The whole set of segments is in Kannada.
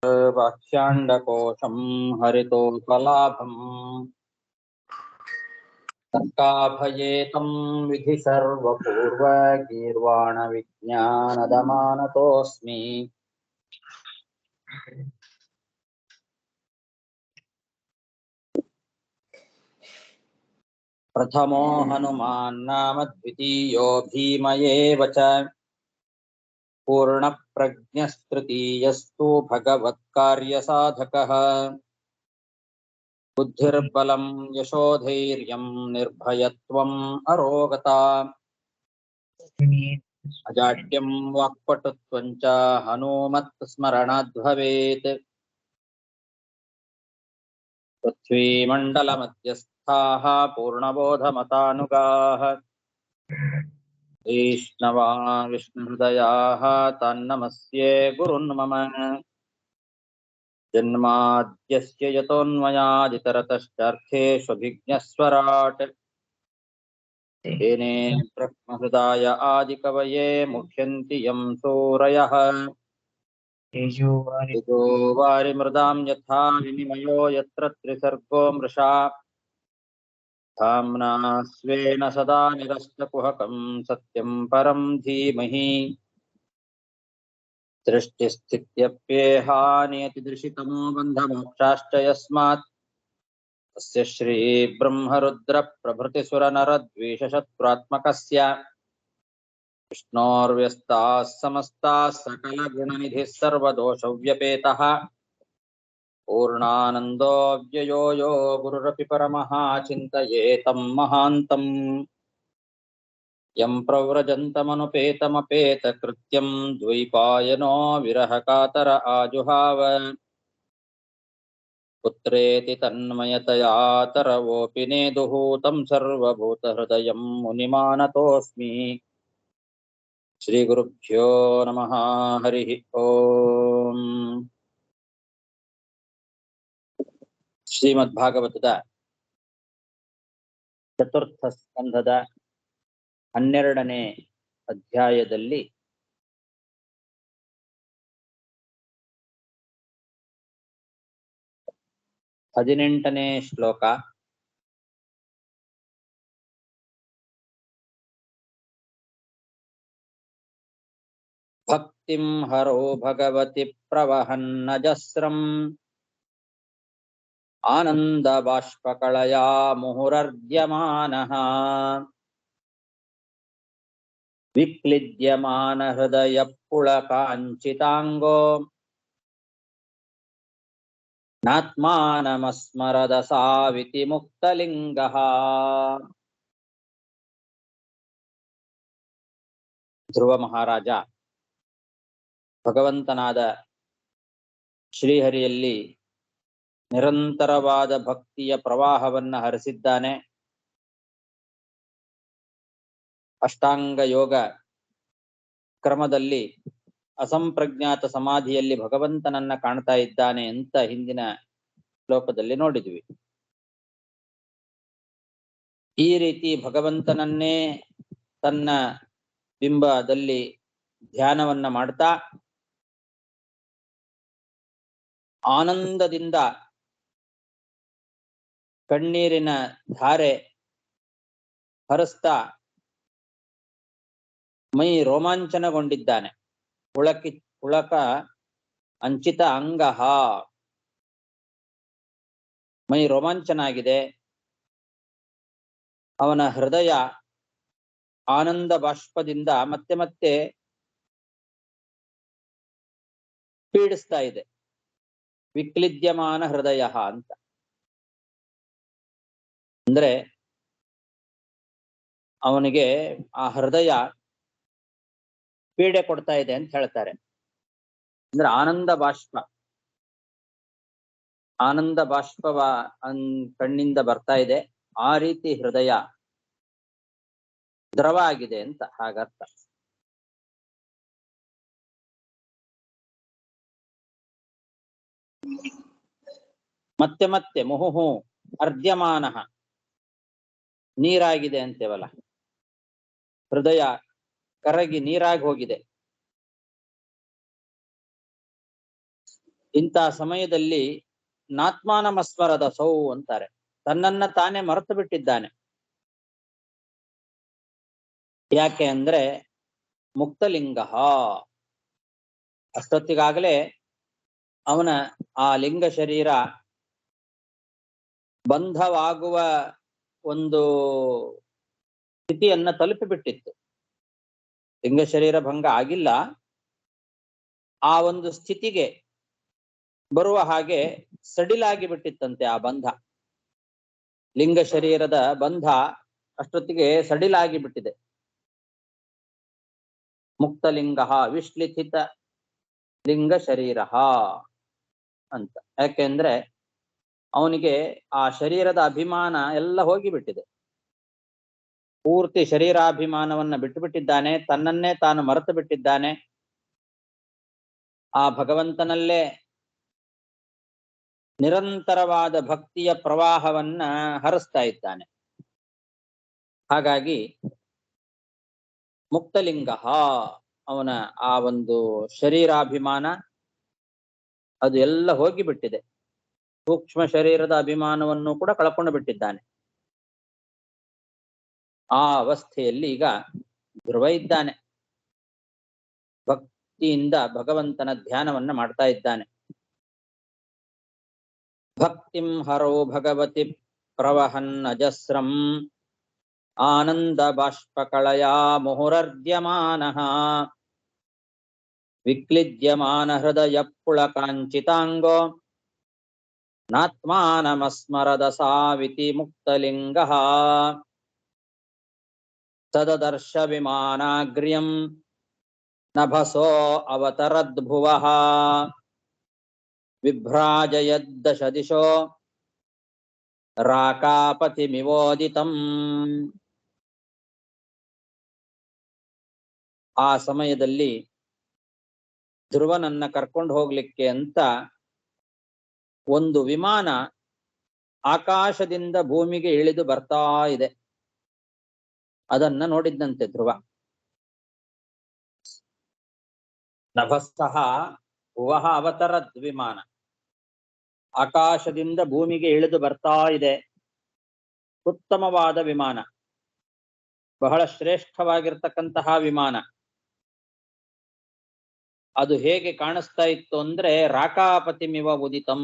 वाक्यांडकोशं हरितोपलाभम् तर्काभयेतं विधि सर्वपूर्व गीर्वाणविज्ञानदमानतोऽस्मि प्रथमो हनुमान् नाम द्वितीयो भीमयेव च पूर्णप्रज्ञस्तृतीयस्तु भगवत्कार्यसाधकः बुद्धिर्बलं यशोधैर्यं निर्भयत्वम् अरोगता अजाड्यं वाक्पटुत्वं च हनूमत्स्मरणाद् भवेत् पृथ्वीमण्डलमध्यस्थाः पूर्णबोधमतानुगाः वैष्णवा विष्णुहृदयाः तान्नमस्ये गुरुन् मम जन्माद्यस्य यतोऽन्वयादितरतश्चार्थेष्वभिज्ञस्वराट् तेने ब्रह्महृदाय आदिकवये मुह्यन्ति यं सूरयः तेजो वारिमृदां यथा विनिमयो यत्र त्रिसर्गो मृषा धाम्ना स्वेन सदा निरस्तकुहकं सत्यं परं धीमहि सृष्टिस्थित्यप्येहानियतिदृशितमो बन्धमोक्षाश्च यस्मात् तस्य श्रीब्रह्मरुद्रप्रभृतिसुरनरद्वीषशत्रुरात्मकस्य विष्णोर्व्यस्ताः समस्ताः सकलगुणनिधिः सर्वदोषव्यपेतः पूर्णानन्दो व्ययो यो गुरुरपि परमः चिन्तयेतं महान्तम् यं प्रव्रजन्तमनुपेतमपेतकृत्यं द्वैपायनो विरहकातर आजुहाव पुत्रेति तन्मयतया तरवोऽपि नेदुः तं सर्वभूतहृदयं मुनिमानतोऽस्मि श्रीगुरुभ्यो नमः हरिः ओम् ಶ್ರೀಮದ್ಭಾಗವತದ ಚತುರ್ಥ ಸ್ಕಂಧದ 12ನೇ ಅಧ್ಯಾಯದಲ್ಲಿ ಹದಿನೆಂಟನೇ ಶ್ಲೋಕ ಭಕ್ತಿಂ ಹರೋ ಭಗವತಿ ಪ್ರವಹನ್ನಜಸ್ರಂ ಆನಂದ ಬಾಷ್ಪಕಳಯಾ ಮುಹುರರ್ಧ್ಯಮಾನಃ ವಿಕ್ಲಿದ್ಯಮಾನ ಹೃದಯ ಪುಳಕಾಂಚಿತಾಂಗೋ ನಾತ್ಮಾನಮಸ್ಮರದ ಸಾವಿತಿ ಮುಕ್ತಲಿಂಗಃ. ಧ್ರುವ ಮಹಾರಾಜ ಭಗವಂತನಾದ ಶ್ರೀಹರಿಯಲ್ಲಿ ನಿರಂತರವಾದ ಭಕ್ತಿಯ ಪ್ರವಾಹವನ್ನ ಹರಿಸಿದ್ದಾನೆ. ಅಷ್ಟಾಂಗ ಯೋಗ ಕ್ರಮದಲ್ಲಿ ಅಸಂಪ್ರಜ್ಞಾತ ಸಮಾಧಿಯಲ್ಲಿ ಭಗವಂತನನ್ನ ಕಾಣ್ತಾ ಇದ್ದಾನೆ ಅಂತ ಹಿಂದಿನ ಶ್ಲೋಕದಲ್ಲಿ ನೋಡಿದ್ವಿ. ಈ ರೀತಿ ಭಗವಂತನನ್ನೇ ತನ್ನ ಬಿಂಬದಲ್ಲಿ ಧ್ಯಾನವನ್ನ ಮಾಡ್ತಾ ಆನಂದದಿಂದ ಕಣ್ಣೀರಿನ ಧಾರೆ ಹರಿಸ್ತಾ ಮೈ ರೋಮಾಂಚನಗೊಂಡಿದ್ದಾನೆ. ಪುಳಕ ಅಂಚಿತ ಅಂಗಹ, ಮೈ ರೋಮಾಂಚನ ಆಗಿದೆ. ಅವನ ಹೃದಯ ಆನಂದ ಬಾಷ್ಪದಿಂದ ಮತ್ತೆ ಮತ್ತೆ ಪೀಡಿಸ್ತಾ ಇದೆ. ವಿಕ್ಲಿದ್ಯಮಾನ ಹೃದಯ ಅಂತ ಅಂದ್ರೆ ಅವನಿಗೆ ಆ ಹೃದಯ ಪೀಡೆ ಕೊಡ್ತಾ ಇದೆ ಅಂತ ಹೇಳ್ತಾರೆ. ಅಂದ್ರೆ ಆನಂದ ಬಾಷ್ಪವ ಕಣ್ಣಿಂದ ಬರ್ತಾ ಇದೆ. ಆ ರೀತಿ ಹೃದಯ ದ್ರವ ಆಗಿದೆ ಅಂತ ಹಾಗರ್ಥ. ಮತ್ತೆ ಮತ್ತೆ ಮುಹುಹು ಅರ್ಧ್ಯಮಾನ, ನೀರಾಗಿದೆ ಅಂತೇವಲ್ಲ, ಹೃದಯ ಕರಗಿ ನೀರಾಗಿ ಹೋಗಿದೆ. ಇಂಥ ಸಮಯದಲ್ಲಿ ನಾತ್ಮಾನಮಸ್ಮರದ ಸೌ ಅಂತಾರೆ, ತನ್ನನ್ನ ತಾನೇ ಮರೆತು ಬಿಟ್ಟಿದ್ದಾನೆ. ಯಾಕೆ ಅಂದ್ರೆ ಮುಕ್ತಲಿಂಗ, ಅಷ್ಟೊತ್ತಿಗಾಗಲೇ ಅವನ ಆ ಲಿಂಗ ಶರೀರ ಬಂಧವಾಗುವ ಒಂದು ಸ್ಥಿತಿಯನ್ನ ತಲುಪಿಬಿಟ್ಟಿತ್ತು. ಲಿಂಗ ಶರೀರ ಭಂಗ ಆಗಿಲ್ಲ, ಆ ಒಂದು ಸ್ಥಿತಿಗೆ ಬರುವ ಹಾಗೆ ಸಡಿಲಾಗಿ ಬಿಟ್ಟಿತ್ತಂತೆ ಆ ಬಂಧ. ಲಿಂಗ ಶರೀರದ ಬಂಧ ಅಷ್ಟೊತ್ತಿಗೆ ಸಡಿಲಾಗಿ ಬಿಟ್ಟಿದೆ. ಮುಕ್ತಲಿಂಗ ವಿಶ್ಲಿಥಿತ ಲಿಂಗ ಶರೀರ ಅಂತ. ಯಾಕೆಂದ್ರೆ ಅವನಿಗೆ ಆ ಶರೀರದ ಅಭಿಮಾನ ಎಲ್ಲ ಹೋಗಿಬಿಟ್ಟಿದೆ. ಪೂರ್ತಿ ಶರೀರಾಭಿಮಾನವನ್ನ ಬಿಟ್ಟು ಬಿಟ್ಟಿದ್ದಾನೆ, ತನ್ನನ್ನೇ ತಾನು ಮರೆತು ಬಿಟ್ಟಿದ್ದಾನೆ. ಆ ಭಗವಂತನಲ್ಲೇ ನಿರಂತರವಾದ ಭಕ್ತಿಯ ಪ್ರವಾಹವನ್ನ ಹರಿಸ್ತಾ ಇದ್ದಾನೆ. ಹಾಗಾಗಿ ಮುಕ್ತಲಿಂಗ, ಅವನ ಆ ಒಂದು ಶರೀರಾಭಿಮಾನ ಅದು ಎಲ್ಲ ಹೋಗಿಬಿಟ್ಟಿದೆ. ಸೂಕ್ಷ್ಮ ಶರೀರದ ಅಭಿಮಾನವನ್ನು ಕೂಡ ಕಳ್ಕೊಂಡು ಬಿಟ್ಟಿದ್ದಾನೆ. ಆ ಅವಸ್ಥೆಯಲ್ಲಿ ಈಗ ಧ್ರುವ ಇದ್ದಾನೆ. ಭಕ್ತಿಯಿಂದ ಭಗವಂತನ ಧ್ಯಾನವನ್ನ ಮಾಡ್ತಾ ಇದ್ದಾನೆ. ಭಕ್ತಿಂ ಹರೋ ಭಗವತಿ ಪ್ರವಹನ್ ಅಜಸ್ರಂ ಆನಂದ ಬಾಷ್ಪಕಳಯಾ ಮುಹುರರ್ದ್ಯಮಾನಃ ವಿಕ್ಲಿದ್ಯಮಾನ ಹೃದಯ ಪುಳಕಾಂಚಿತಾಂಗೋ ನಾತ್ಮಾನಮಸ್ಮರದ ಸಾವಿತಿ ಮುಕ್ತಲಿಂಗಃ ತದದರ್ಶ ವಿಮಾನಾಗ್ರ್ಯಂ ನಭಸೋ ಅವತರದ್ಭುವಃ ವಿಭ್ರಾಜಯದ್ದಶ ದಿಶೋ ರಾಕಾಪತಿಮಿವೋದಿತಂ. ಆ ಸಮಯದಲ್ಲಿ ಧ್ರುವನನ್ನ ಕರ್ಕೊಂಡು ಹೋಗ್ಲಿಕ್ಕೆ ಅಂತ ಒಂದು ವಿಮಾನ ಆಕಾಶದಿಂದ ಭೂಮಿಗೆ ಇಳಿದು ಬರ್ತಾ ಇದೆ. ಅದನ್ನ ನೋಡಿದ್ದಂತೆ ಧ್ರುವ. ನಭಸ್ಸಃ ಭುವಃ ಅವತರದ್ ವಿಮಾನ, ಆಕಾಶದಿಂದ ಭೂಮಿಗೆ ಇಳಿದು ಬರ್ತಾ ಇದೆ. ಉತ್ತಮವಾದ ವಿಮಾನ, ಬಹಳ ಶ್ರೇಷ್ಠವಾಗಿರ್ತಕ್ಕಂತಹ ವಿಮಾನ. ಅದು ಹೇಗೆ ಕಾಣಿಸ್ತಾ ಇತ್ತು ಅಂದ್ರೆ ರಾಕಾಪತಿಮಿವ ಉದಿತಂ,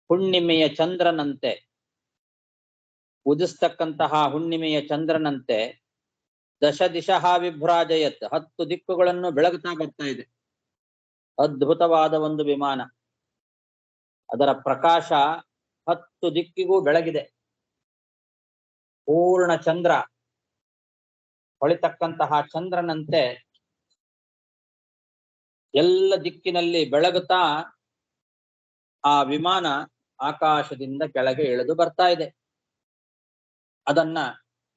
ಹುಣ್ಣಿಮೆಯ ಚಂದ್ರನಂತೆ, ಉದಿಸ್ತಕ್ಕಂತಹ ಹುಣ್ಣಿಮೆಯ ಚಂದ್ರನಂತೆ. ದಶ ದಿಶಃ ವಿಭ್ರಾಜಯತ್, 10 ದಿಕ್ಕುಗಳನ್ನು ಬೆಳಗುತ್ತಾ ಬರ್ತಾ ಇದೆ. ಅದ್ಭುತವಾದ ಒಂದು ವಿಮಾನ. ಅದರ ಪ್ರಕಾಶ 10 ದಿಕ್ಕಿಗೂ ಬೆಳಗಿದೆ. ಪೂರ್ಣ ಚಂದ್ರ, ಹೊಳಿತಕ್ಕಂತಹ ಚಂದ್ರನಂತೆ ಎಲ್ಲ ದಿಕ್ಕಿನಲ್ಲಿ ಬೆಳಗುತ್ತಾ ಆ ವಿಮಾನ ಆಕಾಶದಿಂದ ಕೆಳಗೆ ಇಳಿದು ಬರ್ತಾ ಇದೆ. ಅದನ್ನ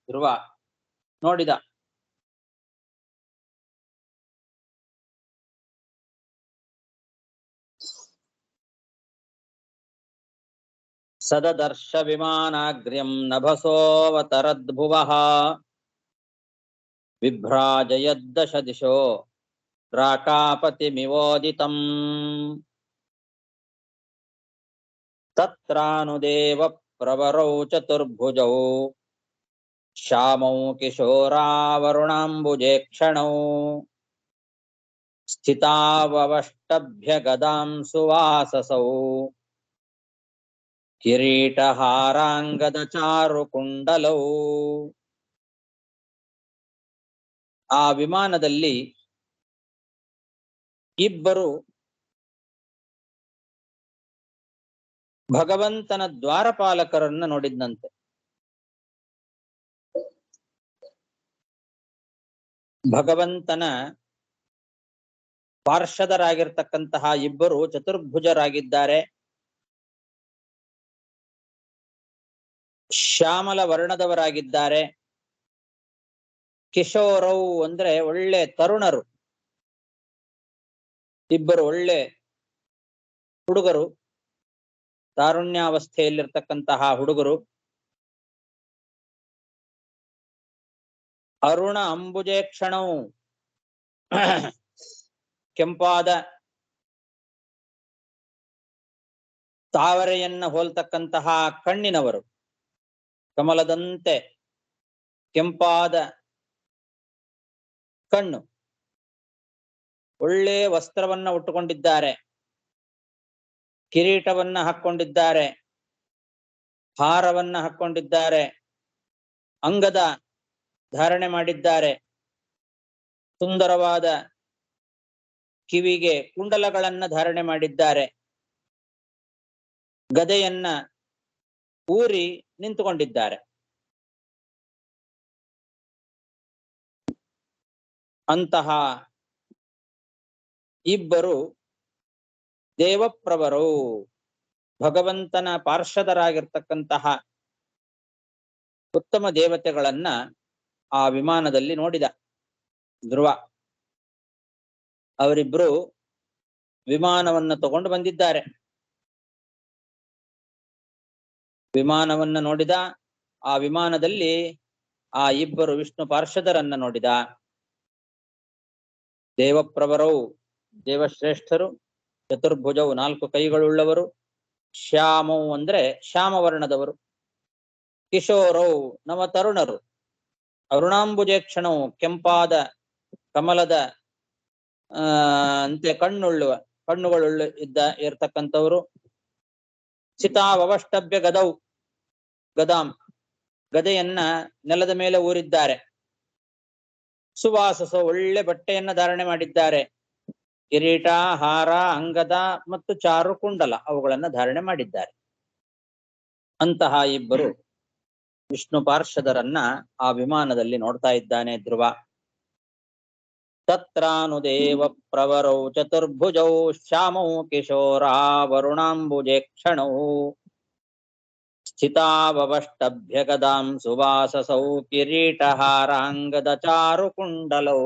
ಧ್ರುವ ನೋಡಿದ. ಸದದರ್ಶ ವಿಮಾನಾಗ್ರ್ಯಂ ನಭಸೋವತರದ್ಭುವಃ ವಿಭ್ರಾಜಯದ್ದಶ ದಿಶೋ ರಾಕಾಪತಿಮಿವೋದಿತಂ ತತ್ರಾನುದೇವ ಪ್ರವರೌ ಚತುರ್ಭುಜೌ ಶ್ಯಾಮೌ ಕಿಶೋರಾವರುಣಾಂಬುಜೇಕ್ಷಣೌ ಸ್ಥಿತಾವಷ್ಟಭ್ಯ ಗದಾಂ ಸುವಾಸಸೌ ಕಿರೀಟಹಾರಾಂಗದ ಚಾರು ಕುಂಡಲೌ. ಆ ವಿಮಾನದಲ್ಲಿ ಇಬ್ಬರು ಭಗವಂತನ ದ್ವಾರಪಾಲಕರನ್ನ ನೋಡಿದ್ನಂತೆ. ಭಗವಂತನ ಪಾರ್ಷದರಾಗಿರ್ತಕ್ಕಂತಹ ಇಬ್ಬರು ಚತುರ್ಭುಜರಾಗಿದ್ದಾರೆ. ಶ್ಯಾಮಲ ವರ್ಣದವರಾಗಿದ್ದಾರೆ. ಕಿಶೋರೌ ಅಂದ್ರೆ ಒಳ್ಳೆ ತರುಣರು, ಇಬ್ಬರು ಒಳ್ಳೆ ಹುಡುಗರು, ತಾರುಣ್ಯಾವಸ್ಥೆಯಲ್ಲಿರ್ತಕ್ಕಂತಹ ಹುಡುಗರು. ಅರುಣ ಅಂಬುಜೇಕ್ಷಣೌ, ಕೆಂಪಾದ ತಾವರೆಯನ್ನ ಹೋಲ್ತಕ್ಕಂತಹ ಕಣ್ಣಿನವರು, ಕಮಲದಂತೆ ಕೆಂಪಾದ ಕಣ್ಣು, ಒಳ್ಳೆ ವಸ್ತ್ರವನ್ನ ಉಟ್ಟುಕೊಂಡಿದ್ದಾರೆ, ಕಿರೀಟವನ್ನ ಹಾಕೊಂಡಿದ್ದಾರೆ, ಹಾರವನ್ನ ಹಾಕೊಂಡಿದ್ದಾರೆ, ಅಂಗದ ಧಾರಣೆ ಮಾಡಿದ್ದಾರೆ, ಸುಂದರವಾದ ಕಿವಿಗೆ ಕುಂಡಲಗಳನ್ನ ಧಾರಣೆ ಮಾಡಿದ್ದಾರೆ, ಗದೆಯನ್ನ ಊರಿ ನಿಂತುಕೊಂಡಿದ್ದಾರೆ. ಅಂತಹ ಇಬ್ಬರು ದೇವಪ್ರವರು, ಭಗವಂತನ ಪಾರ್ಷದರಾಗಿರ್ತಕ್ಕಂತಹ ಉತ್ತಮ ದೇವತೆಗಳನ್ನ ಆ ವಿಮಾನದಲ್ಲಿ ನೋಡಿದ ಧ್ರುವ. ಅವರಿಬ್ರು ವಿಮಾನವನ್ನ ತಗೊಂಡು ಬಂದಿದ್ದಾರೆ. ವಿಮಾನವನ್ನ ನೋಡಿದ. ಆ ವಿಮಾನದಲ್ಲಿ ಆ ಇಬ್ಬರು ವಿಷ್ಣು ಪಾರ್ಷದರನ್ನ ನೋಡಿದ. ದೇವಪ್ರವರೌ, ದೇವಶ್ರೇಷ್ಠರು, ಚತುರ್ಭುಜವು 4 ಕೈಗಳುಳ್ಳವರು, ಶ್ಯಾಮೌ ಅಂದ್ರೆ ಶ್ಯಾಮವರ್ಣದವರು, ಕಿಶೋರೌ ನವ ತರುಣರು, ಅರುಣಾಂಬುಜೇಕ್ಷಣವು ಕೆಂಪಾದ ಕಮಲದ ಅಂತೆ ಕಣ್ಣುಗಳುಳ್ಳ ಇರ್ತಕ್ಕಂಥವರು, ಚಿತಾವಷ್ಟಭ್ಯ ಗದೌ ಗದಾಂ ಗದೆಯನ್ನ ನೆಲದ ಮೇಲೆ ಊರಿದ್ದಾರೆ, ಸುವಾಸಸ ಒಳ್ಳೆ ಬಟ್ಟೆಯನ್ನ ಧಾರಣೆ ಮಾಡಿದ್ದಾರೆ, ಕಿರೀಟ, ಹಾರ, ಅಂಗದ ಮತ್ತು ಚಾರು ಕುಂಡಲ ಅವುಗಳನ್ನ ಧಾರಣೆ ಮಾಡಿದ್ದಾರೆ. ಅಂತಹ ಇಬ್ಬರು ವಿಷ್ಣು ಪಾರ್ಷದರನ್ನ ಆ ವಿಮಾನದಲ್ಲಿ ನೋಡ್ತಾ ಇದ್ದಾನೆ ಧ್ರುವ. ತತ್ರಾನುದೇವ ಪ್ರವರೌ ಚತುರ್ಭುಜೌ ಶ್ಯಾಮೌ ಕಿಶೋರಾವರುಣಾಂಬುಜೇಕ್ಷಣೌ ಸ್ಥಿತಾವಷ್ಟಭ್ಯ ಗದಾಂ ಸುವಾಸಸೌ ಕಿರೀಟಹಾರಾಂಗದ ಚಾರು ಕುಂಡಲೌ.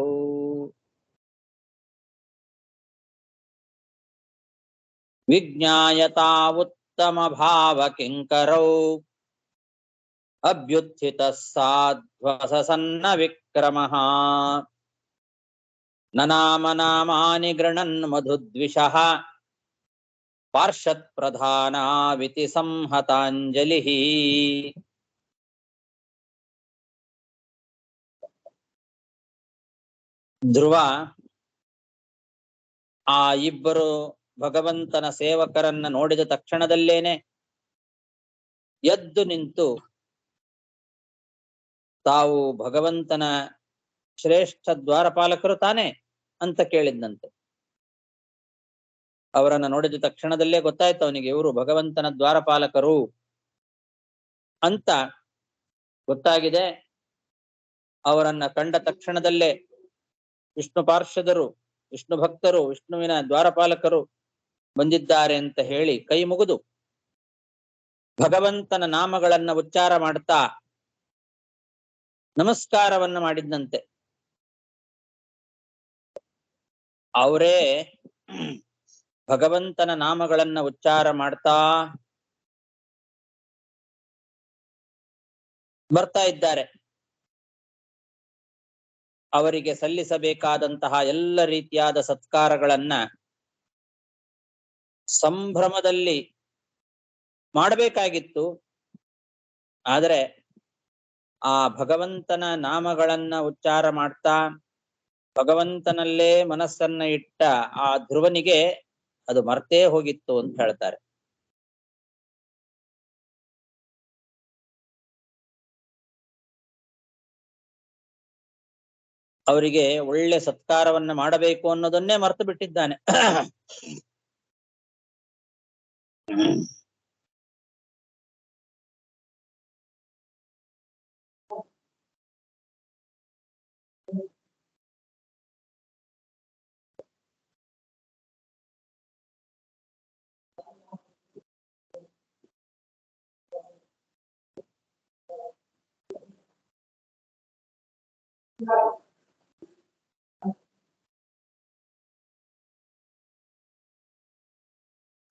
ವಿಜ್ಞಾಯತಾ ಉತ್ತಮ ಭಾವ ಕಿಂಕರೌ ಅಭ್ಯುತ್ಥಿತ ಸಾಧ್ವಸ ಸನ್ನ ವಿಕ್ರಮಃ ನನಾಮ ನಾಮಾನಿ ಗೃಣನ್ ಮಧುದ್ವಿಷಃ ಪಾರ್ಷತ್ ಪ್ರಧಾನಾವಿತಿ ಸಂಹತಾಂಜಲಿ. ಧ್ರುವ ಆ ಇಬ್ಬರು ಭಗವಂತನ ಸೇವಕರನ್ನ ನೋಡಿದ ತಕ್ಷಣದಲ್ಲೇನೆ ಎದ್ದು ನಿಂತು ತಾವು ಭಗವಂತನ ಶ್ರೇಷ್ಠ ದ್ವಾರಪಾಲಕರು ತಾನೆ ಅಂತ ಕೇಳಿದ್ನಂತೆ. ಅವರನ್ನ ನೋಡಿದ ತಕ್ಷಣದಲ್ಲೇ ಗೊತ್ತಾಯ್ತು ಅವನಿಗೆ ಇವರು ಭಗವಂತನ ದ್ವಾರಪಾಲಕರು ಅಂತ ಗೊತ್ತಾಗಿದೆ. ಅವರನ್ನ ಕಂಡ ತಕ್ಷಣದಲ್ಲೇ ವಿಷ್ಣು ಪಾರ್ಷದರು, ವಿಷ್ಣು ಭಕ್ತರು, ವಿಷ್ಣುವಿನ ದ್ವಾರಪಾಲಕರು ಬಂದಿದ್ದಾರೆ ಅಂತ ಹೇಳಿ ಕೈ ಮುಗಿದು ಭಗವಂತನ ನಾಮಗಳನ್ನ ಉಚ್ಚಾರ ಮಾಡ್ತಾ ನಮಸ್ಕಾರವನ್ನ ಮಾಡಿದ್ನಂತೆ. ಅವರೇ ಭಗವಂತನ ನಾಮಗಳನ್ನ ಉಚ್ಚಾರ ಮಾಡ್ತಾ ಬರ್ತಾ ಇದ್ದಾರೆ. ಅವರಿಗೆ ಸಲ್ಲಿಸಬೇಕಾದಂತಹ ಎಲ್ಲ ರೀತಿಯಾದ ಸತ್ಕಾರಗಳನ್ನ ಸಂಭ್ರಮದಲ್ಲಿ ಮಾಡಬೇಕಾಗಿತ್ತು. ಆದರೆ ಆ ಭಗವಂತನ ನಾಮಗಳನ್ನ ಉಚ್ಚಾರ ಮಾಡ್ತಾ ಭಗವಂತನಲ್ಲೇ ಮನಸ್ಸನ್ನ ಇಟ್ಟ ಆ ಧ್ರುವನಿಗೆ ಅದು ಮರ್ತೇ ಹೋಗಿತ್ತು ಅಂತ ಹೇಳ್ತಾರೆ. ಅವರಿಗೆ ಒಳ್ಳೆ ಸತ್ಕಾರವನ್ನ ಮಾಡಬೇಕು ಅನ್ನೋದನ್ನೇ ಮರ್ತು ಬಿಟ್ಟಿದ್ದಾನೆ.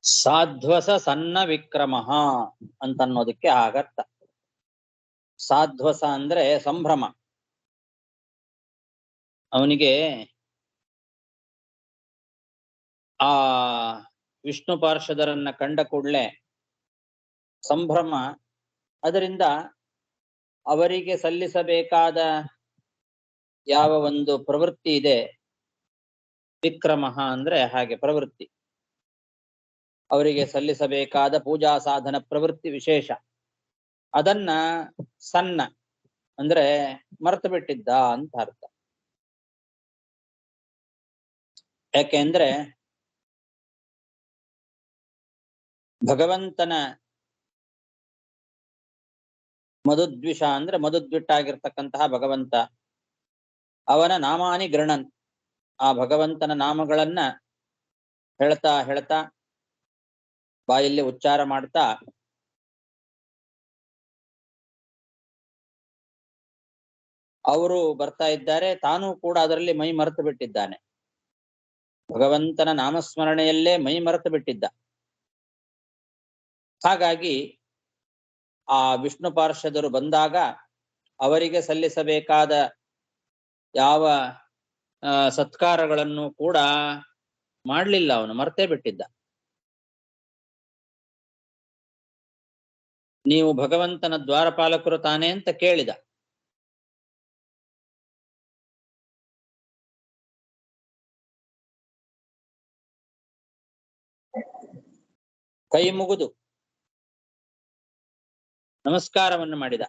ಸಾಧ್ವಸ ಸನ್ನ ವಿಕ್ರಮ ಅಂತನ್ನೋದಕ್ಕೆ ಆಗರ್ಥ. ಸಾಧ್ವಸ ಅಂದ್ರೆ ಸಂಭ್ರಮ. ಅವನಿಗೆ ಆ ವಿಷ್ಣು ಪಾರ್ಷದರನ್ನ ಕಂಡ ಕೂಡಲೇ ಸಂಭ್ರಮ. ಅದರಿಂದ ಅವರಿಗೆ ಸಲ್ಲಿಸಬೇಕಾದ ಯಾವ ಒಂದು ಪ್ರವೃತ್ತಿ ಇದೆ, ವಿಕ್ರಮ ಅಂದ್ರೆ ಹಾಗೆ ಪ್ರವೃತ್ತಿ, ಅವರಿಗೆ ಸಲ್ಲಿಸಬೇಕಾದ ಪೂಜಾ ಸಾಧನ ಪ್ರವೃತ್ತಿ ವಿಶೇಷ, ಅದನ್ನ ಸಣ್ಣ ಅಂದ್ರೆ ಮರೆತು ಬಿಟ್ಟಿದ್ದ ಅಂತ ಅರ್ಥ. ಯಾಕೆಂದ್ರೆ ಭಗವಂತನ ಮಧುದ್ವಿಷ ಅಂದ್ರೆ ಮಧುದ್ವಿಟ್ಟಾಗಿರ್ತಕ್ಕಂತಹ ಭಗವಂತ, ಅವನ ನಾಮಾನಿ ಗೃಣನ್, ಆ ಭಗವಂತನ ನಾಮಗಳನ್ನ ಹೇಳ್ತಾ ಹೇಳ್ತಾ ಬಾಯಲ್ಲಿ ಉಚ್ಚಾರ ಮಾಡ್ತಾ ಅವರು ಬರ್ತಾ ಇದ್ದಾರೆ, ತಾನೂ ಕೂಡ ಅದರಲ್ಲಿ ಮೈ ಮರೆತು ಬಿಟ್ಟಿದ್ದಾನೆ, ಭಗವಂತನ ನಾಮಸ್ಮರಣೆಯಲ್ಲೇ ಮೈ ಮರೆತು ಬಿಟ್ಟಿದ್ದ. ಹಾಗಾಗಿ ಆ ವಿಷ್ಣು ಪಾರ್ಷದರು ಬಂದಾಗ ಅವರಿಗೆ ಸಲ್ಲಿಸಬೇಕಾದ ಯಾವ ಸತ್ಕಾರಗಳನ್ನು ಕೂಡ ಮಾಡಲಿಲ್ಲ, ಅವನು ಮರ್ತೇ ಬಿಟ್ಟಿದ್ದ. ನೀವು ಭಗವಂತನ ದ್ವಾರಪಾಲಕರು ತಾನೇ ಅಂತ ಕೇಳಿದ. ಕೈ ಮುಗಿದು ನಮಸ್ಕಾರವನ್ನು ಮಾಡಿದ.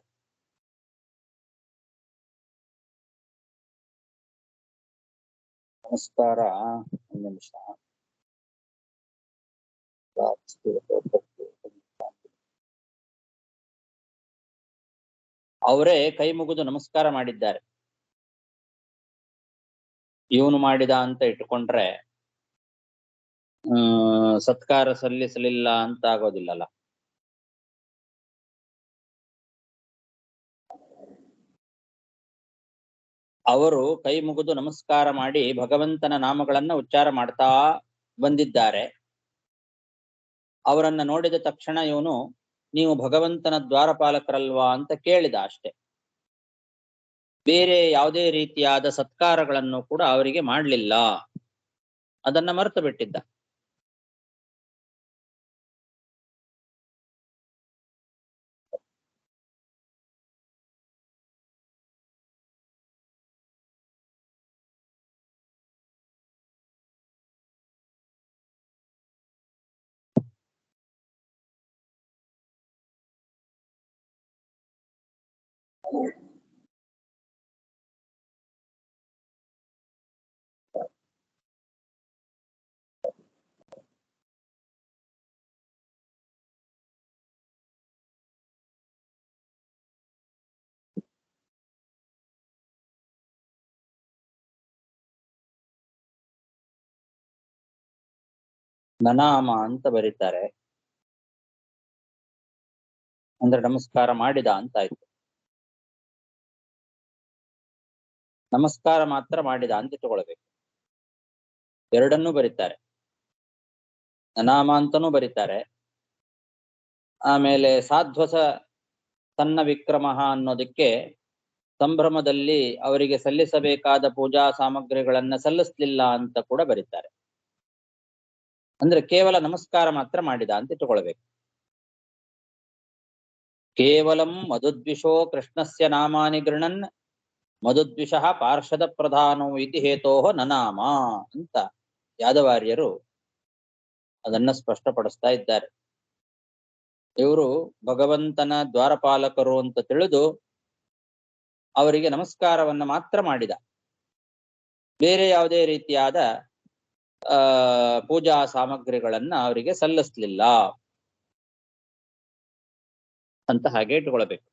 ನಮಸ್ಕಾರ, ಒಂದು ನಿಮಿಷ. ಅವರೇ ಕೈ ಮುಗಿದು ನಮಸ್ಕಾರ ಮಾಡಿದ್ದಾರೆ. ಇವನು ಮಾಡಿದ ಅಂತ ಇಟ್ಟುಕೊಂಡ್ರೆ ಸತ್ಕಾರ ಸಲ್ಲಿಸಲಿಲ್ಲ ಅಂತ ಆಗೋದಿಲ್ಲಲ್ಲ. ಅವರು ಕೈ ಮುಗಿದು ನಮಸ್ಕಾರ ಮಾಡಿ ಭಗವಂತನ ನಾಮಗಳನ್ನ ಉಚ್ಚಾರ ಮಾಡ್ತಾ ಬಂದಿದ್ದಾರೆ. ಅವರನ್ನ ನೋಡಿದ ತಕ್ಷಣ ಇವನು, ನೀವು ಭಗವಂತನ ದ್ವಾರಪಾಲಕರಲ್ವಾ ಅಂತ ಕೇಳಿದ ಅಷ್ಟೆ. ಬೇರೆ ಯಾವುದೇ ರೀತಿಯಾದ ಸತ್ಕಾರಗಳನ್ನು ಕೂಡ ಅವರಿಗೆ ಮಾಡಲಿಲ್ಲ, ಅದನ್ನ ಮರೆತು ಬಿಟ್ಟಿದ್ದ. ನನಾಮ ಅಂತ ಬರೀತಾರೆ, ಅಂದ್ರೆ ನಮಸ್ಕಾರ ಮಾಡಿದ ಅಂತ ಆಯ್ತು. ನಮಸ್ಕಾರ ಮಾತ್ರ ಮಾಡಿದ ಅಂತ ಇಟ್ಟುಕೊಳ್ಬೇಕು. ಎರಡನ್ನೂ ಬರೀತಾರೆ, ನನಾಮ ಅಂತನೂ ಬರೀತಾರೆ, ಆಮೇಲೆ ಸಾಧ್ವಸ ತನ್ನ ವಿಕ್ರಮ ಅನ್ನೋದಕ್ಕೆ ಸಂಭ್ರಮದಲ್ಲಿ ಅವರಿಗೆ ಸಲ್ಲಿಸಬೇಕಾದ ಪೂಜಾ ಸಾಮಗ್ರಿಗಳನ್ನ ಸಲ್ಲಿಸ್ಲಿಲ್ಲ ಅಂತ ಕೂಡ ಬರೀತಾರೆ. ಅಂದ್ರೆ ಕೇವಲ ನಮಸ್ಕಾರ ಮಾತ್ರ ಮಾಡಿದ ಅಂತ ಇಟ್ಟುಕೊಳ್ಬೇಕು. ಕೇವಲಂ ಮಧುದ್ವಿಷೋ ಕೃಷ್ಣಸ್ಯ ನಾಮಾನಿ ಗೃಣನ್ ಮಧುದ್ವಿಷಃ ಪಾರ್ಷದ ಪ್ರಧಾನೋ ಇತಿ ಹೇತೋಹ ನನಾಮ ಅಂತ ಯಾದವಾರ್ಯರು ಅದನ್ನ ಸ್ಪಷ್ಟಪಡಿಸ್ತಾ ಇದ್ದಾರೆ. ಇವರು ಭಗವಂತನ ದ್ವಾರಪಾಲಕರು ಅಂತ ತಿಳಿದು ಅವರಿಗೆ ನಮಸ್ಕಾರವನ್ನ ಮಾತ್ರ ಮಾಡಿದ, ಬೇರೆ ಯಾವುದೇ ರೀತಿಯಾದ ಪೂಜಾ ಸಾಮಗ್ರಿಗಳನ್ನ ಅವರಿಗೆ ಸಲ್ಲಿಸ್ಲಿಲ್ಲ ಅಂತ ಹಾಗೆ ಇಟ್ಕೊಳ್ಬೇಕು.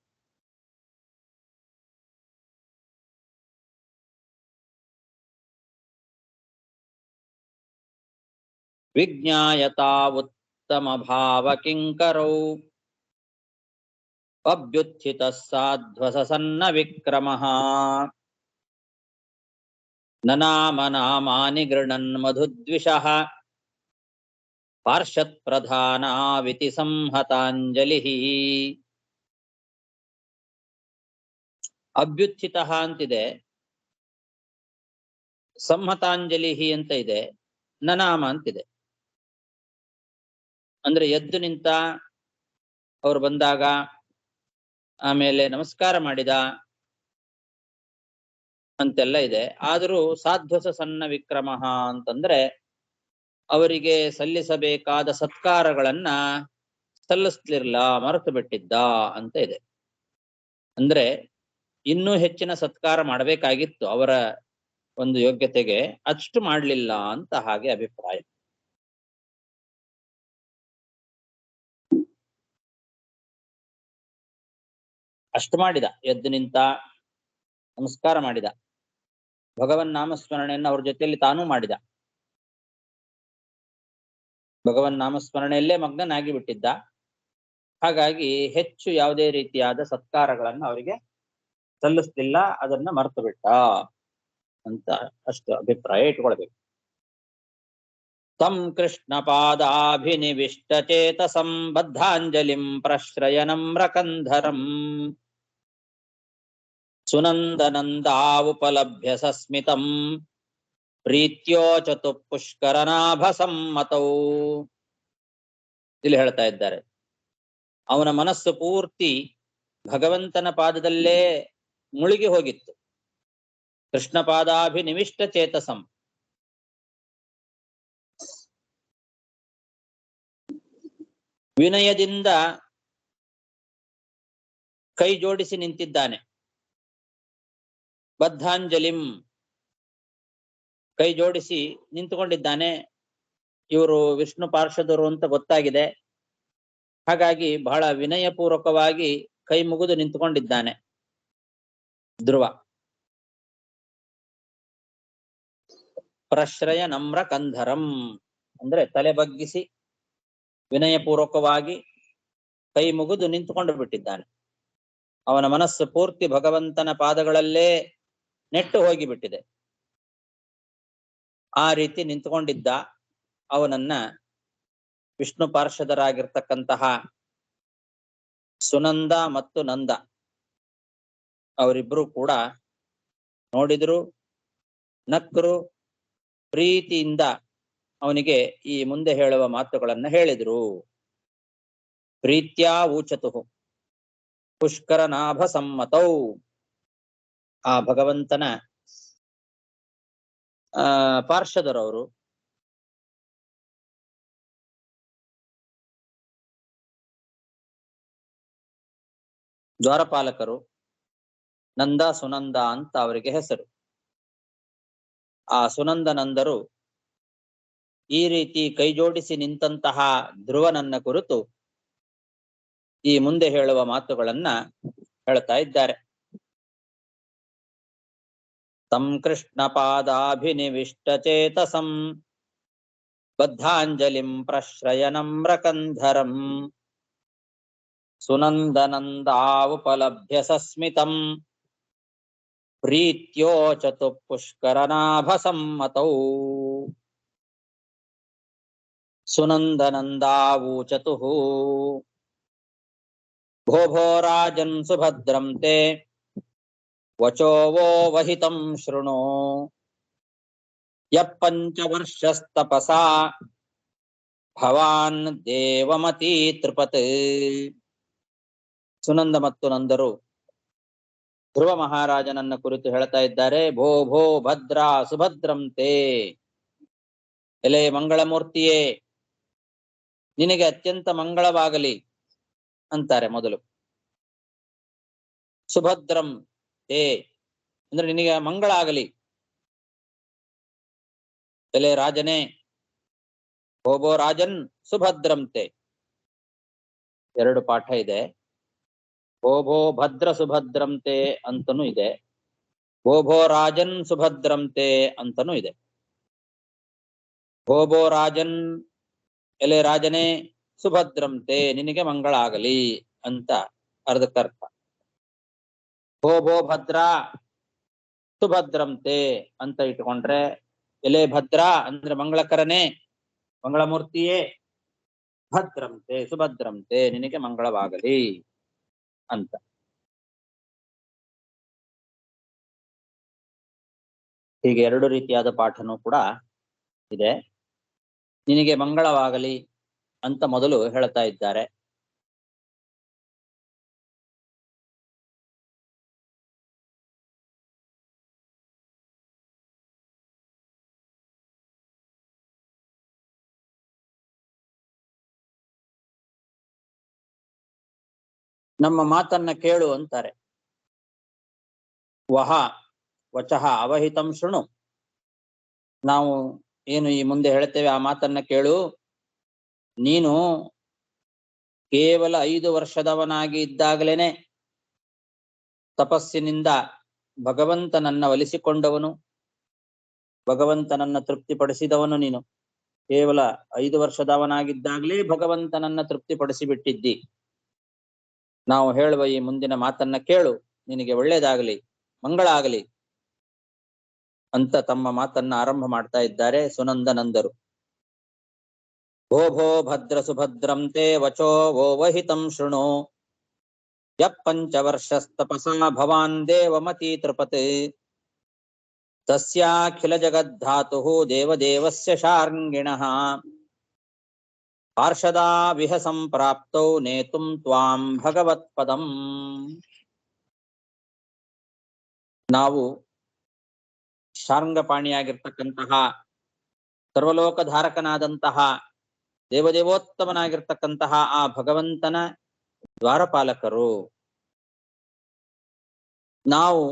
ವಿಜ್ಞಾಯತಾ ಉತ್ತಮ ಭಾವ ಕಿಂಕರೌ ಅಭ್ಯುತ್ಥಿತ ಸಾಧ್ವಸ ಸನ್ನ ವಿಕ್ರಮಃ ನನಾಮ ನಾಮಾನಿ ಗೃಣನ್ ಮಧುದ್ವಿಷಃ ಪಾರ್ಷತ್ ಪ್ರಧಾನಾವಿತಿ ಸಂಹತಾಂಜಲಿ. ಅಭ್ಯುತ್ಥಿತ ಅಂತಿದೆ, ಸಂಹತಾಂಜಲಿ ಅಂತ ಇದೆ, ನನಾಮ ಅಂತಿದೆ. ಅಂದ್ರೆ ಎದ್ದು ನಿಂತ, ಅವ್ರು ಬಂದಾಗ ಆಮೇಲೆ ನಮಸ್ಕಾರ ಮಾಡಿದ ಅಂತೆಲ್ಲ ಇದೆ. ಆದರೂ ಸಾಧ್ವಸ ಸಣ್ಣ ವಿಕ್ರಮ ಅಂತಂದ್ರೆ ಅವರಿಗೆ ಸಲ್ಲಿಸಬೇಕಾದ ಸತ್ಕಾರಗಳನ್ನ ಸಲ್ಲಿಸ್ಲಿರ್ಲ, ಮರೆತು ಬಿಟ್ಟಿದ್ದ ಅಂತ ಇದೆ. ಅಂದ್ರೆ ಇನ್ನೂ ಹೆಚ್ಚಿನ ಸತ್ಕಾರ ಮಾಡಬೇಕಾಗಿತ್ತು, ಅವರ ಒಂದು ಯೋಗ್ಯತೆಗೆ ಅಷ್ಟು ಮಾಡಲಿಲ್ಲ ಅಂತ ಹಾಗೆ ಅಭಿಪ್ರಾಯ. ಅಷ್ಟು ಮಾಡಿದ, ಎದ್ದು ನಿಂತ, ನಮಸ್ಕಾರ ಮಾಡಿದ, ಭಗವನ್ ನಾಮಸ್ಮರಣೆಯನ್ನು ಅವ್ರ ಜೊತೆಯಲ್ಲಿ ತಾನೂ ಮಾಡಿದ. ಭಗವನ್ ನಾಮಸ್ಮರಣೆಯಲ್ಲೇ ಮಗ್ನನಾಗಿ ಬಿಟ್ಟಿದ್ದ. ಹಾಗಾಗಿ ಹೆಚ್ಚು ಯಾವುದೇ ರೀತಿಯಾದ ಸತ್ಕಾರಗಳನ್ನು ಅವರಿಗೆ ಸಲ್ಲಿಸ್ಲಿಲ್ಲ, ಅದನ್ನ ಮರೆತು ಬಿಟ್ಟ ಅಂತ ಅಷ್ಟು ಅಭಿಪ್ರಾಯ ಇಟ್ಕೊಳ್ಬೇಕು. ತಂ ಕೃಷ್ಣ ಪಾದಾಭಿನಿವಿಷ್ಟ ಚೇತಸಂ ಬದ್ಧಾಂಜಲಿಂ ಪ್ರಶ್ರಯನಮ್ರಕಂಧರಂ ಸುನಂದನಂದಾವುಪಲಭ್ಯ ಸಸ್ಮಿತಂ ಪ್ರೀತ್ಯೋಚತು ಪುಷ್ಕರನಾಭ ಸಮ್ಮತೌ. ಇಲ್ಲಿ ಹೇಳ್ತಾ ಇದ್ದಾರೆ, ಅವನ ಮನಸ್ಸು ಪೂರ್ತಿ ಭಗವಂತನ ಪಾದದಲ್ಲೇ ಮುಳುಗಿ ಹೋಗಿತ್ತು. ಕೃಷ್ಣ ಪಾದಾಭಿನಿವಿಷ್ಟ ಚೇತಸಂ, ವಿನಯದಿಂದ ಕೈ ಜೋಡಿಸಿ ನಿಂತಿದ್ದಾನೆ. ಬದ್ಧಾಂಜಲಿಂ, ಕೈ ಜೋಡಿಸಿ ನಿಂತುಕೊಂಡಿದ್ದಾನೆ. ಇವರು ವಿಷ್ಣು ಪಾರ್ಷದರು ಅಂತ ಗೊತ್ತಾಗಿದೆ. ಹಾಗಾಗಿ ಬಹಳ ವಿನಯಪೂರ್ವಕವಾಗಿ ಕೈ ಮುಗಿದು ನಿಂತುಕೊಂಡಿದ್ದಾನೆ ಧ್ರುವ. ಪ್ರಶ್ರಯ ನಮ್ರ ಕಂಧರಂ ಅಂದ್ರೆ ತಲೆ ಬಗ್ಗಿಸಿ ವಿನಯಪೂರ್ವಕವಾಗಿ ಕೈ ಮುಗಿದು ನಿಂತುಕೊಂಡು ಬಿಟ್ಟಿದ್ದಾನೆ. ಅವನ ಮನಸ್ಸು ಪೂರ್ತಿ ಭಗವಂತನ ಪಾದಗಳಲ್ಲೇ ನೆಟ್ಟು ಹೋಗಿಬಿಟ್ಟಿದೆ. ಆ ರೀತಿ ನಿಂತುಕೊಂಡಿದ್ದ ಅವನನ್ನ ವಿಷ್ಣು ಪಾರ್ಷದರಾಗಿರ್ತಕ್ಕಂತಹ ಸುನಂದ ಮತ್ತು ನಂದ ಅವರಿಬ್ರು ಕೂಡ ನೋಡಿದ್ರು, ನಕ್ಕರು, ಪ್ರೀತಿಯಿಂದ ಅವನಿಗೆ ಈ ಮುಂದೆ ಹೇಳುವ ಮಾತುಗಳನ್ನ ಹೇಳಿದ್ರು. ಪ್ರೀತ್ಯಾ ಊಚತು ಪುಷ್ಕರ ನಾಭ ಸಮ್ಮತೌ. ಆ ಭಗವಂತನ ಪಾರ್ಷದರವರು ದ್ವಾರಪಾಲಕರು, ನಂದ ಸುನಂದ ಅಂತ ಅವರಿಗೆ ಹೆಸರು. ಆ ಸುನಂದ ನಂದರು ಈ ರೀತಿ ಕೈಜೋಡಿಸಿ ನಿಂತಹ ಧ್ರುವನನ್ನ ಕುರಿತು ಈ ಮುಂದೆ ಹೇಳುವ ಮಾತುಗಳನ್ನ ಹೇಳ್ತಾ ಇದ್ದಾರೆ. ತಂ ಕೃಷ್ಣ ಪಾದಾಭಿನಿವಿಷ್ಟ ಚೇತಸಂ ಬದ್ಧಾಂಜಲಿಂ ಪ್ರಶ್ರಯನಮ್ರಕಂಧರಂ ಸುನಂದನಂದಾವುಪಲಭ್ಯ ಸಸ್ಮಿತಂ ಪ್ರೀತ್ಯೋಚತು ಪುಷ್ಕರನಾಭ ಸಮ್ಮತೌ. ಸುನಂದನಂದಾವೂಚತು ಭೋ ಭೋ ರಾಜನ್ ಸುಭದ್ರಂ ತೇ ವಚೋ ವೋ ವಹಿತಂ ಶೃಣು ಯಪ್ಪಂಚವರ್ಷಸ್ತಪಸಾ ಭವಾನ್ ದೇವಮತಿ ತೃಪತ್. ಸುನಂದ ಮತ್ತು ನಂದರು ಧ್ರುವ ಮಹಾರಾಜನನ್ನ ಕುರಿತು ಹೇಳ್ತಾ ಇದ್ದಾರೆ. ಭೋ ಭೋ ಭದ್ರ ಸುಭದ್ರಂತೆ, ಎಲೆ ಮಂಗಳಮೂರ್ತಿಯೇ ನಿನಗೆ ಅತ್ಯಂತ ಮಂಗಳವಾಗಲಿ ಅಂತಾರೆ ಮೊದಲು. ಸುಭದ್ರಂ ತೇ ಅಂದ್ರೆ ನಿನಗೆ ಮಂಗಳ ಆಗಲಿ. ಎಲೆ ರಾಜನೇ, ಭೋಭೋ ರಾಜನ್ ಸುಭದ್ರಂತೆ, ಎರಡು ಪಾಠ ಇದೆ. ಭೋಭೋ ಭದ್ರ ಸುಭದ್ರಂತೆ ಅಂತನೂ ಇದೆ, ಭೋಭೋ ರಾಜನ್ ಸುಭದ್ರಂತೆ ಅಂತನೂ ಇದೆ. ಭೋಭೋ ರಾಜನ್, ಎಲೆ ರಾಜನೇ, ಸುಭದ್ರಂತೆ ನಿನಗೆ ಮಂಗಳ ಆಗಲಿ ಅಂತ ಅರ್ಧಕ್ಕರ್ಥ. ಭೋಭೋ ಭದ್ರ ಸುಭದ್ರಂತೆ ಅಂತ ಇಟ್ಕೊಂಡ್ರೆ, ಎಲೆ ಭದ್ರ ಅಂದ್ರೆ ಮಂಗಳಕರನೇ, ಮಂಗಳಮೂರ್ತಿಯೇ, ಭದ್ರಂತೆ ಸುಭದ್ರಂತೆ ನಿನಗೆ ಮಂಗಳವಾಗಲಿ ಅಂತ. ಹೀಗೆ ಎರಡು ರೀತಿಯಾದ ಪಾಠನೂ ಕೂಡ ಇದೆ. ನಿನಗೆ ಮಂಗಳವಾಗಲಿ ಅಂತ ಮೊದಲು ಹೇಳ್ತಾ ಇದ್ದಾರೆ. ನಮ್ಮ ಮಾತನ್ನ ಕೇಳು ಅಂತಾರೆ. ವಹ ವಚಃ ಅವಹಿತಂ ಶೃಣು. ನಾವು ಏನು ಈ ಮುಂದೆ ಹೇಳ್ತೇವೆ ಆ ಮಾತನ್ನ ಕೇಳು. ನೀನು ಕೇವಲ 5 ವರ್ಷದವನಾಗಿ ಇದ್ದಾಗಲೇನೆ ತಪಸ್ಸಿನಿಂದ ಭಗವಂತನನ್ನ ಒಲಿಸಿಕೊಂಡವನು, ಭಗವಂತನನ್ನ ತೃಪ್ತಿಪಡಿಸಿದವನು. ನೀನು ಕೇವಲ 5 ವರ್ಷದವನಾಗಿದ್ದಾಗಲೇ ಭಗವಂತನನ್ನ ತೃಪ್ತಿಪಡಿಸಿ ಬಿಟ್ಟಿದ್ದಿ. ನಾವು ಹೇಳುವ ಈ ಮುಂದಿನ ಮಾತನ್ನ ಕೇಳು, ನಿನಗೆ ಒಳ್ಳೇದಾಗಲಿ, ಮಂಗಳ ಆಗಲಿ ಅಂತ ತಮ್ಮ ಮಾತನ್ನ ಆರಂಭ ಮಾಡ್ತಾ ಇದ್ದಾರೆ ಸುನಂದನಂದರು. ಭೋ ಭೋ ಭದ್ರ ಸುಭದ್ರಂ ತೇ ವಚೋ ವೋವಹಿತಂ ಶೃಣು. ಯಪ್ಪಂಚವರ್ಷಸ್ತಪಸಾ ಭವಾನ್ ದೇವಮತಿ ತೃಪತ್. ತಸ್ಯಾಖಿಲ ಜಗದ್ಧಾತುಃ ದೇವದೇವಸ್ಯ ಶಾರ್ಂಗಿಣಃ. ಪಾರ್ಷದಾ ವಿಹ ಸಂಪ್ರಾಪ್ತೌ ನೇತುಂ ತ್ವಾಂ ಭಗವತ್ಪದಂ. ನಾವು ಶಾರ್ಂಗಪಾಣಿಯಾಗಿರ್ತಕ್ಕಂತಹ ಸರ್ವಲೋಕಧಾರಕನಾದಂತಹ ದೇವದೇವೋತ್ತಮನಾಗಿರ್ತಕ್ಕಂತಹ ಆ ಭಗವಂತನ ದ್ವಾರಪಾಲಕರು. ನಾವು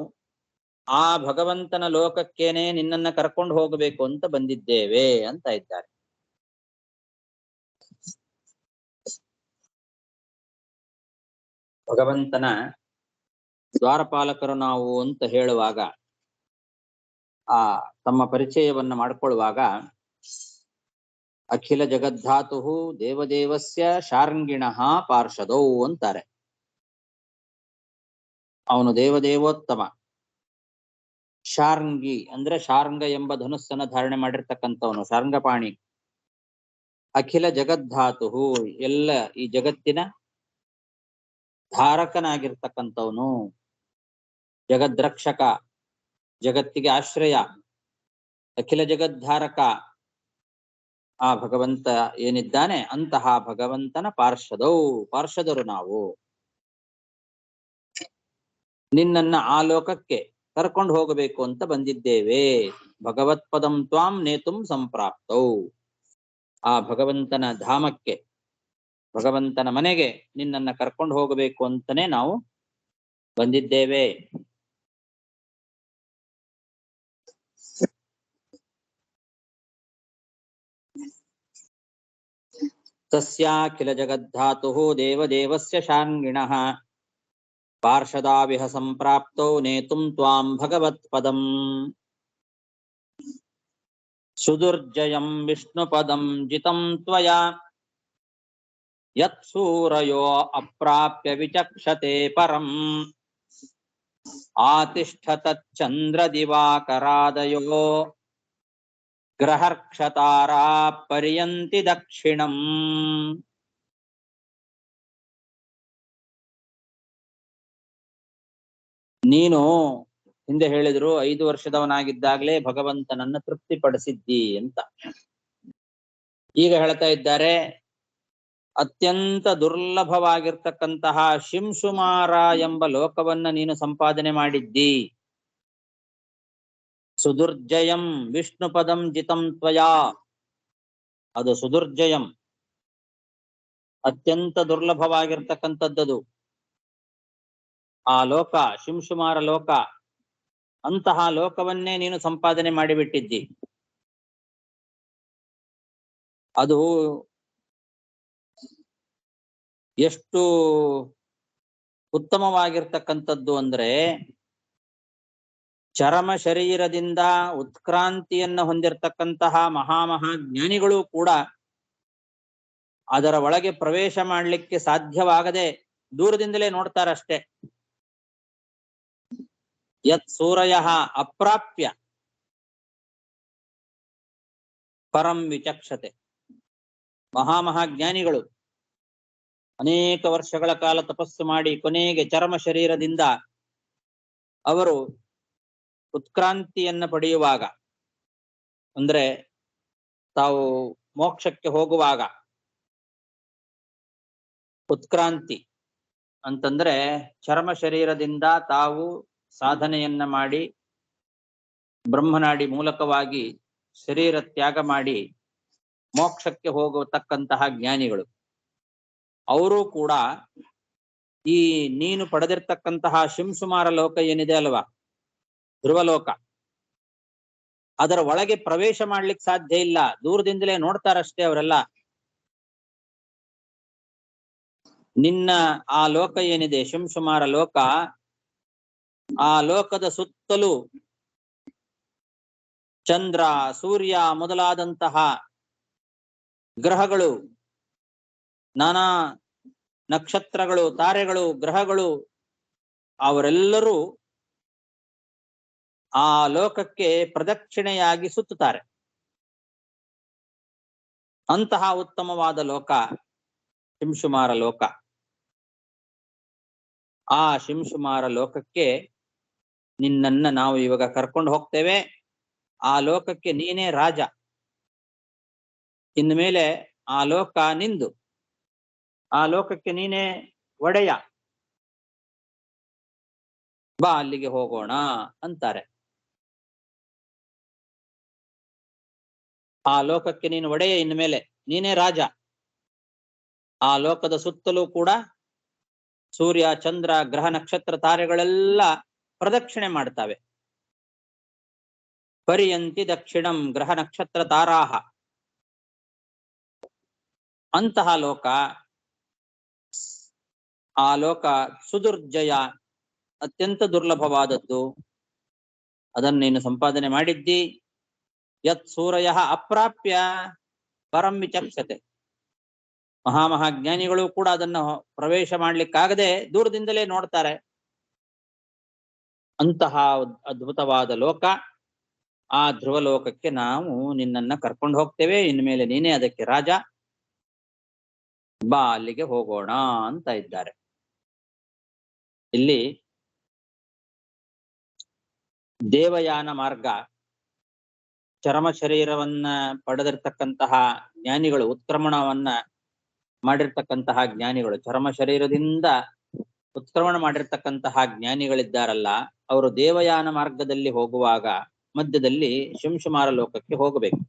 ಆ ಭಗವಂತನ ಲೋಕಕ್ಕೇನೆ ನಿನ್ನನ್ನ ಕರ್ಕೊಂಡು ಹೋಗಬೇಕು ಅಂತ ಬಂದಿದ್ದೇವೆ ಅಂತ ಇದ್ದಾರೆ. ಭಗವಂತನ ದ್ವಾರಪಾಲಕರು ನಾವು ಅಂತ ಹೇಳುವಾಗ, ಆ ತಮ್ಮ ಪರಿಚಯವನ್ನ ಮಾಡಿಕೊಳ್ಳುವಾಗ ಅಖಿಲ ಜಗದ್ಧಾತು ದೇವದೇವಸ್ಯ ಶಾರ್ಂಗಿಣಃ ಪಾರ್ಷದೌ ಅಂತಾರೆ. ಅವನು ದೇವದೇವೋತ್ತಮ. ಶಾರ್ಂಗಿ ಅಂದ್ರೆ ಶಾರ್ಂಗ ಎಂಬ ಧನುಸ್ಸನ್ನ ಧಾರಣೆ ಮಾಡಿರ್ತಕ್ಕಂಥವನು, ಶಾರ್ಂಗಪಾಣಿ. ಅಖಿಲ ಜಗದ್ಧಾತು ಎಲ್ಲ ಈ ಜಗತ್ತಿನ ಧಾರಕನಾಗಿರ್ತಕ್ಕಂಥವನು, ಜಗದ್ರಕ್ಷಕ, ಜಗತ್ತಿಗೆ ಆಶ್ರಯ, ಅಖಿಲ ಜಗದ್ಧಾರಕ ಆ ಭಗವಂತ ಏನಿದ್ದಾನೆ ಅಂತಹ ಭಗವಂತನ ಪಾರ್ಷದರು ನಾವು. ನಿನ್ನನ್ನ ಆ ಲೋಕಕ್ಕೆ ಕರ್ಕೊಂಡು ಹೋಗಬೇಕು ಅಂತ ಬಂದಿದ್ದೇವೆ. ಭಗವತ್ಪದಂ ತ್ವಾಂ ನೇತುಂ ಸಂಪ್ರಾಪ್ತೌ. ಆ ಭಗವಂತನ ಧಾಮಕ್ಕೆ, ಭಗವಂತನ ಮನೆಗೆ ನಿನ್ನನ್ನ ಕರ್ಕೊಂಡು ಹೋಗಬೇಕು ಅಂತಾನೆ ನಾವು ಬಂದಿದ್ದೇವೆ. ತಸ್ಯಾಖಿಲ ಜಗದ್ಧಾತುಃ ದೇವದೇವಸ್ಯ ಶಾರ್ಂಗಿಣಃ. ಪಾರ್ಷದಾವಿಹ ಸಂಪ್ರಾಪ್ತೌ ನೇತುಂ ತ್ವಾಂ ಭಗವತ್ಪದಂ. ಸುದುರ್ಜಯಂ ವಿಷ್ಣುಪದಂ ಜಿತಂ ತ್ವಯಾ. ಯತ್ ಸೂರಯೋ ಅಪ್ರಾಪ್ಯ ವಿಚಕ್ಷತೆ ಪರಂ. ಆತಿಷ್ಠತಚ್ಚಂದ್ರ ದಿವಾಕರಾದಯೋ ಗ್ರಹರ್ಕ್ಷತಾರಾ ಪರ್ಯಂತಿ ದಕ್ಷಿಣಂ. ನೀನು ಹಿಂದೆ ಹೇಳಿದ್ರು 5 ವರ್ಷದವನಾಗಿದ್ದಾಗಲೇ ಭಗವಂತನನ್ನ ತೃಪ್ತಿಪಡಿಸಿದ್ದಿ ಅಂತ. ಈಗ ಹೇಳ್ತಾ ಇದ್ದಾರೆ, ಅತ್ಯಂತ ದುರ್ಲಭವಾಗಿರ್ತಕ್ಕಂತಹ ಶಿಂಶುಮಾರ ಎಂಬ ಲೋಕವನ್ನ ನೀನು ಸಂಪಾದನೆ ಮಾಡಿದ್ದಿ. ಸುದುರ್ಜಯಂ ವಿಷ್ಣುಪದಂ ಜಿತಂ ತ್ವಯಾ. ಅದು ಸುದುರ್ಜಯಂ, ಅತ್ಯಂತ ದುರ್ಲಭವಾಗಿರ್ತಕ್ಕಂಥದ್ದದು ಆ ಲೋಕ, ಶಿಂಶುಮಾರ ಲೋಕ. ಅಂತಹ ಲೋಕವನ್ನೇ ನೀನು ಸಂಪಾದನೆ ಮಾಡಿಬಿಟ್ಟಿದ್ದಿ. ಅದು ಎಷ್ಟು ಉತ್ತಮವಾಗಿರ್ತಕ್ಕಂಥದ್ದು ಅಂದ್ರೆ, ಚರಮ ಶರೀರದಿಂದ ಉತ್ಕ್ರಾಂತಿಯನ್ನ ಹೊಂದಿರತಕ್ಕಂತಹ ಮಹಾಜ್ಞಾನಿಗಳು ಕೂಡ ಅದರ ಒಳಗೆ ಪ್ರವೇಶ ಮಾಡಲಿಕ್ಕೆ ಸಾಧ್ಯವಾಗದೆ ದೂರದಿಂದಲೇ ನೋಡ್ತಾರಷ್ಟೇ. ಯತ್ ಸೂರಯಃ ಅಪ್ರಾಪ್ಯ ಪರಂ ವಿಚಕ್ಷತೆ. ಮಹಾಜ್ಞಾನಿಗಳು ಅನೇಕ ವರ್ಷಗಳ ಕಾಲ ತಪಸ್ಸು ಮಾಡಿ ಕೊನೆಗೆ ಚರ್ಮ ಶರೀರದಿಂದ ಅವರು ಉತ್ಕ್ರಾಂತಿಯನ್ನ ಪಡೆಯುವಾಗ, ಅಂದ್ರೆ ತಾವು ಮೋಕ್ಷಕ್ಕೆ ಹೋಗುವಾಗ, ಉತ್ಕ್ರಾಂತಿ ಅಂತಂದ್ರೆ ಚರ್ಮ ಶರೀರದಿಂದ ತಾವು ಸಾಧನೆಯನ್ನ ಮಾಡಿ ಬ್ರಹ್ಮನಾಡಿ ಮೂಲಕವಾಗಿ ಶರೀರ ತ್ಯಾಗ ಮಾಡಿ ಮೋಕ್ಷಕ್ಕೆ ಹೋಗತಕ್ಕಂತಹ ಜ್ಞಾನಿಗಳು. ಅವರು ಕೂಡ ಈ ನೀನು ಪಡೆದಿರ್ತಕ್ಕಂತಹ ಶಿಂಸುಮಾರ ಲೋಕ ಏನಿದೆ ಅಲ್ವಾ, ಧ್ರುವಲೋಕ, ಅದರ ಒಳಗೆ ಪ್ರವೇಶ ಮಾಡ್ಲಿಕ್ಕೆ ಸಾಧ್ಯ ಇಲ್ಲ, ದೂರದಿಂದಲೇ ನೋಡ್ತಾರಷ್ಟೇ ಅವರೆಲ್ಲ. ನಿನ್ನ ಆ ಲೋಕ ಏನಿದೆ ಶಿಂಸುಮಾರ ಲೋಕ, ಆ ಲೋಕದ ಸುತ್ತಲೂ ಚಂದ್ರ, ಸೂರ್ಯ ಮೊದಲಾದಂತಹ ಗ್ರಹಗಳು, ನಾನಾ ನಕ್ಷತ್ರಗಳು, ತಾರೆಗಳು, ಗ್ರಹಗಳು, ಅವರೆಲ್ಲರೂ ಆ ಲೋಕಕ್ಕೆ ಪ್ರದಕ್ಷಿಣೆಯಾಗಿ ಸುತ್ತುತ್ತಾರೆ. ಅಂತಹ ಉತ್ತಮವಾದ ಲೋಕ ಶಿಂಸುಮಾರ ಲೋಕ. ಆ ಶಿಂಸುಮಾರ ಲೋಕಕ್ಕೆ ನಿನ್ನನ್ನ ನಾವು ಇವಾಗ ಕರ್ಕೊಂಡು ಹೋಗ್ತೇವೆ. ಆ ಲೋಕಕ್ಕೆ ನೀನೇ ರಾಜ. ಇನ್ನು ಮೇಲೆ ಆ ಲೋಕ ನಿಂದು, ಆ ಲೋಕಕ್ಕೆ ನೀನೇ ಒಡೆಯ. ಬಾ ಅಲ್ಲಿಗೆ ಹೋಗೋಣ ಅಂತಾರೆ. ಆ ಲೋಕಕ್ಕೆ ನೀನು ಒಡೆಯ, ಇನ್ನು ಮೇಲೆ ನೀನೇ ರಾಜ. ಆ ಲೋಕದ ಸುತ್ತಲೂ ಕೂಡ ಸೂರ್ಯ, ಚಂದ್ರ, ಗ್ರಹ, ನಕ್ಷತ್ರ, ತಾರೆಗಳೆಲ್ಲ ಪ್ರದಕ್ಷಿಣೆ ಮಾಡ್ತವೆ. ಪರಿಯಂತಿ ದಕ್ಷಿಣಂ ಗ್ರಹ ನಕ್ಷತ್ರ ತಾರಾಹ. ಅಂತಹ ಲೋಕ, ಆ ಲೋಕ ಸುದುರ್ಜಯ, ಅತ್ಯಂತ ದುರ್ಲಭವಾದದ್ದು. ಅದನ್ನು ನೀನು ಸಂಪಾದನೆ ಮಾಡಿದ್ದಿ. ಯತ್ ಸೂರಯ ಅಪ್ರಾಪ್ಯ ಪರಂ ವಿಚಕ್ಷತೆ. ಮಹಾಮಹಾಜ್ಞಾನಿಗಳು ಕೂಡ ಅದನ್ನು ಪ್ರವೇಶ ಮಾಡ್ಲಿಕ್ಕಾಗದೆ ದೂರದಿಂದಲೇ ನೋಡ್ತಾರೆ. ಅಂತಹ ಅದ್ಭುತವಾದ ಲೋಕ, ಆ ಧ್ರುವಲೋಕಕ್ಕೆ ನಾವು ನಿನ್ನನ್ನ ಕರ್ಕೊಂಡು ಹೋಗ್ತೇವೆ. ಇನ್ಮೇಲೆ ನೀನೇ ಅದಕ್ಕೆ ರಾಜ. ಬಾ ಅಲ್ಲಿಗೆ ಹೋಗೋಣ ಅಂತ ಇದ್ದಾರೆ. ಇಲ್ಲಿ ದೇವಯಾನ ಮಾರ್ಗ, ಚರಮ ಶರೀರವನ್ನ ಪಡೆದಿರ್ತಕ್ಕಂತಹ ಜ್ಞಾನಿಗಳು, ಉತ್ಕ್ರಮಣವನ್ನ ಮಾಡಿರ್ತಕ್ಕಂತಹ ಜ್ಞಾನಿಗಳು, ಚರಮ ಶರೀರದಿಂದ ಉತ್ಕ್ರಮಣ ಮಾಡಿರ್ತಕ್ಕಂತಹ ಜ್ಞಾನಿಗಳಿದ್ದಾರಲ್ಲ, ಅವರು ದೇವಯಾನ ಮಾರ್ಗದಲ್ಲಿ ಹೋಗುವಾಗ ಮಧ್ಯದಲ್ಲಿ ಶಿಂಸುಮಾರ ಲೋಕಕ್ಕೆ ಹೋಗಬೇಕು.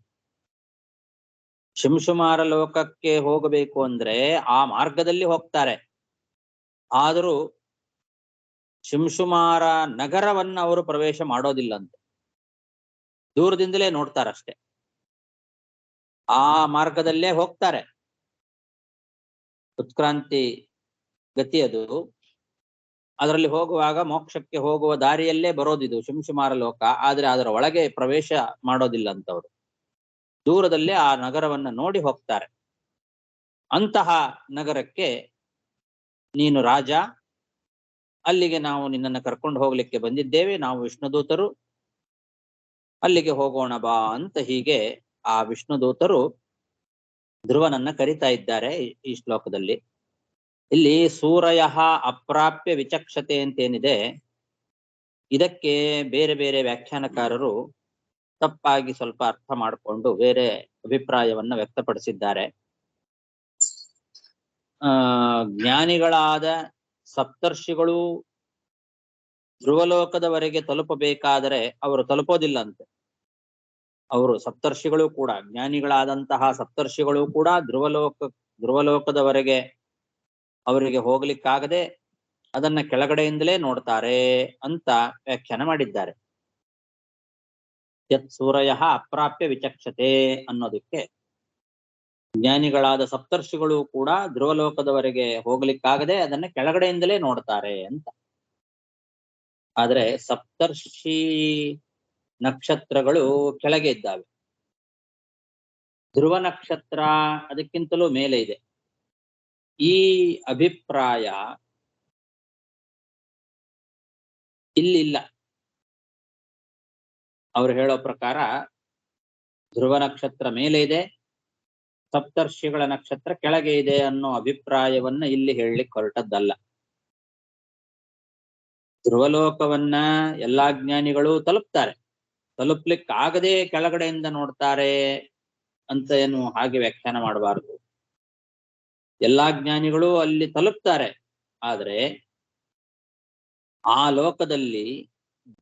ಶಿಂಸುಮಾರ ಲೋಕಕ್ಕೆ ಹೋಗಬೇಕು ಅಂದ್ರೆ ಆ ಮಾರ್ಗದಲ್ಲಿ ಹೋಗ್ತಾರೆ. ಆದರೂ ಶಿಂಸುಮಾರ ನಗರವನ್ನ ಅವರು ಪ್ರವೇಶ ಮಾಡೋದಿಲ್ಲಂತೆ, ದೂರದಿಂದಲೇ ನೋಡ್ತಾರಷ್ಟೆ. ಆ ಮಾರ್ಗದಲ್ಲೇ ಹೋಗ್ತಾರೆ. ಉತ್ಕ್ರಾಂತಿ ಗತಿ ಅದು. ಅದರಲ್ಲಿ ಹೋಗುವಾಗ ಮೋಕ್ಷಕ್ಕೆ ಹೋಗುವ ದಾರಿಯಲ್ಲೇ ಬರೋದಿದು ಶಿಂಸುಮಾರ ಲೋಕ. ಆದ್ರೆ ಅದರ ಒಳಗೆ ಪ್ರವೇಶ ಮಾಡೋದಿಲ್ಲ ಅಂತವರು, ದೂರದಲ್ಲೇ ಆ ನಗರವನ್ನ ನೋಡಿ ಹೋಗ್ತಾರೆ. ಅಂತಹ ನಗರಕ್ಕೆ ನೀನು ರಾಜ, ಅಲ್ಲಿಗೆ ನಾವು ನಿನ್ನನ್ನು ಕರ್ಕೊಂಡು ಹೋಗ್ಲಿಕ್ಕೆ ಬಂದಿದ್ದೇವೆ, ನಾವು ವಿಷ್ಣುದೂತರು, ಅಲ್ಲಿಗೆ ಹೋಗೋಣ ಬಾ ಅಂತ ಹೀಗೆ ಆ ವಿಷ್ಣುದೂತರು ಧ್ರುವನನ್ನ ಕರಿತಾ ಇದ್ದಾರೆ ಈ ಶ್ಲೋಕದಲ್ಲಿ. ಇಲ್ಲಿ ಸೂರಯ ಅಪ್ರಾಪ್ಯ ವಿಚಕ್ಷತೆ ಅಂತೇನಿದೆ, ಇದಕ್ಕೆ ಬೇರೆ ಬೇರೆ ವ್ಯಾಖ್ಯಾನಕಾರರು ತಪ್ಪಾಗಿ ಸ್ವಲ್ಪ ಅರ್ಥ ಮಾಡಿಕೊಂಡು ಬೇರೆ ಅಭಿಪ್ರಾಯವನ್ನ ವ್ಯಕ್ತಪಡಿಸಿದ್ದಾರೆ. ಜ್ಞಾನಿಗಳಾದ ಸಪ್ತರ್ಷಿಗಳು ಧ್ರುವಲೋಕದವರೆಗೆ ತಲುಪಬೇಕಾದರೆ ಅವರು ತಲುಪೋದಿಲ್ಲ ಅಂತೆ. ಅವರು ಸಪ್ತರ್ಷಿಗಳು ಕೂಡ, ಜ್ಞಾನಿಗಳಾದಂತಹ ಸಪ್ತರ್ಷಿಗಳು ಕೂಡ ಧ್ರುವಲೋಕದವರೆಗೆ ಅವರಿಗೆ ಹೋಗ್ಲಿಕ್ಕಾಗದೆ ಅದನ್ನ ಕೆಳಗಡೆಯಿಂದಲೇ ನೋಡ್ತಾರೆ ಅಂತ ವ್ಯಾಖ್ಯಾನ ಮಾಡಿದ್ದಾರೆ. ಯತ್ ಸೂರಯ ಅಪ್ರಾಪ್ಯ ವಿಚಕ್ಷತೆ ಅನ್ನೋದಕ್ಕೆ ಜ್ಞಾನಿಗಳಾದ ಸಪ್ತರ್ಷಿಗಳು ಕೂಡ ಧ್ರುವಲೋಕದವರೆಗೆ ಹೋಗ್ಲಿಕ್ಕಾಗದೆ ಅದನ್ನ ಕೆಳಗಡೆಯಿಂದಲೇ ನೋಡ್ತಾರೆ ಅಂತ. ಆದ್ರೆ ಸಪ್ತರ್ಷಿ ನಕ್ಷತ್ರಗಳು ಕೆಳಗೆ ಇದ್ದಾವೆ, ಧ್ರುವ ನಕ್ಷತ್ರ ಅದಕ್ಕಿಂತಲೂ ಮೇಲೆ ಇದೆ. ಈ ಅಭಿಪ್ರಾಯ ಇಲ್ಲಿಲ್ಲ. ಅವ್ರು ಹೇಳೋ ಪ್ರಕಾರ ಧ್ರುವ ನಕ್ಷತ್ರ ಮೇಲೆ ಇದೆ, ಸಪ್ತರ್ಷಿಗಳ ನಕ್ಷತ್ರ ಕೆಳಗೆ ಇದೆ ಅನ್ನೋ ಅಭಿಪ್ರಾಯವನ್ನ ಇಲ್ಲಿ ಹೇಳಲಿಕ್ಕೆ ಹೊರಟದ್ದಲ್ಲ. ಧ್ರುವಲೋಕವನ್ನ ಎಲ್ಲಾ ಜ್ಞಾನಿಗಳು ತಲುಪ್ತಾರೆ, ತಲುಪ್ಲಿಕ್ಕಾಗದೆ ಕೆಳಗಡೆಯಿಂದ ನೋಡ್ತಾರೆ ಅಂತ ಏನು ಹಾಗೆ ವ್ಯಾಖ್ಯಾನ ಮಾಡಬಾರದು. ಎಲ್ಲಾ ಜ್ಞಾನಿಗಳು ಅಲ್ಲಿ ತಲುಪ್ತಾರೆ. ಆದ್ರೆ ಆ ಲೋಕದಲ್ಲಿ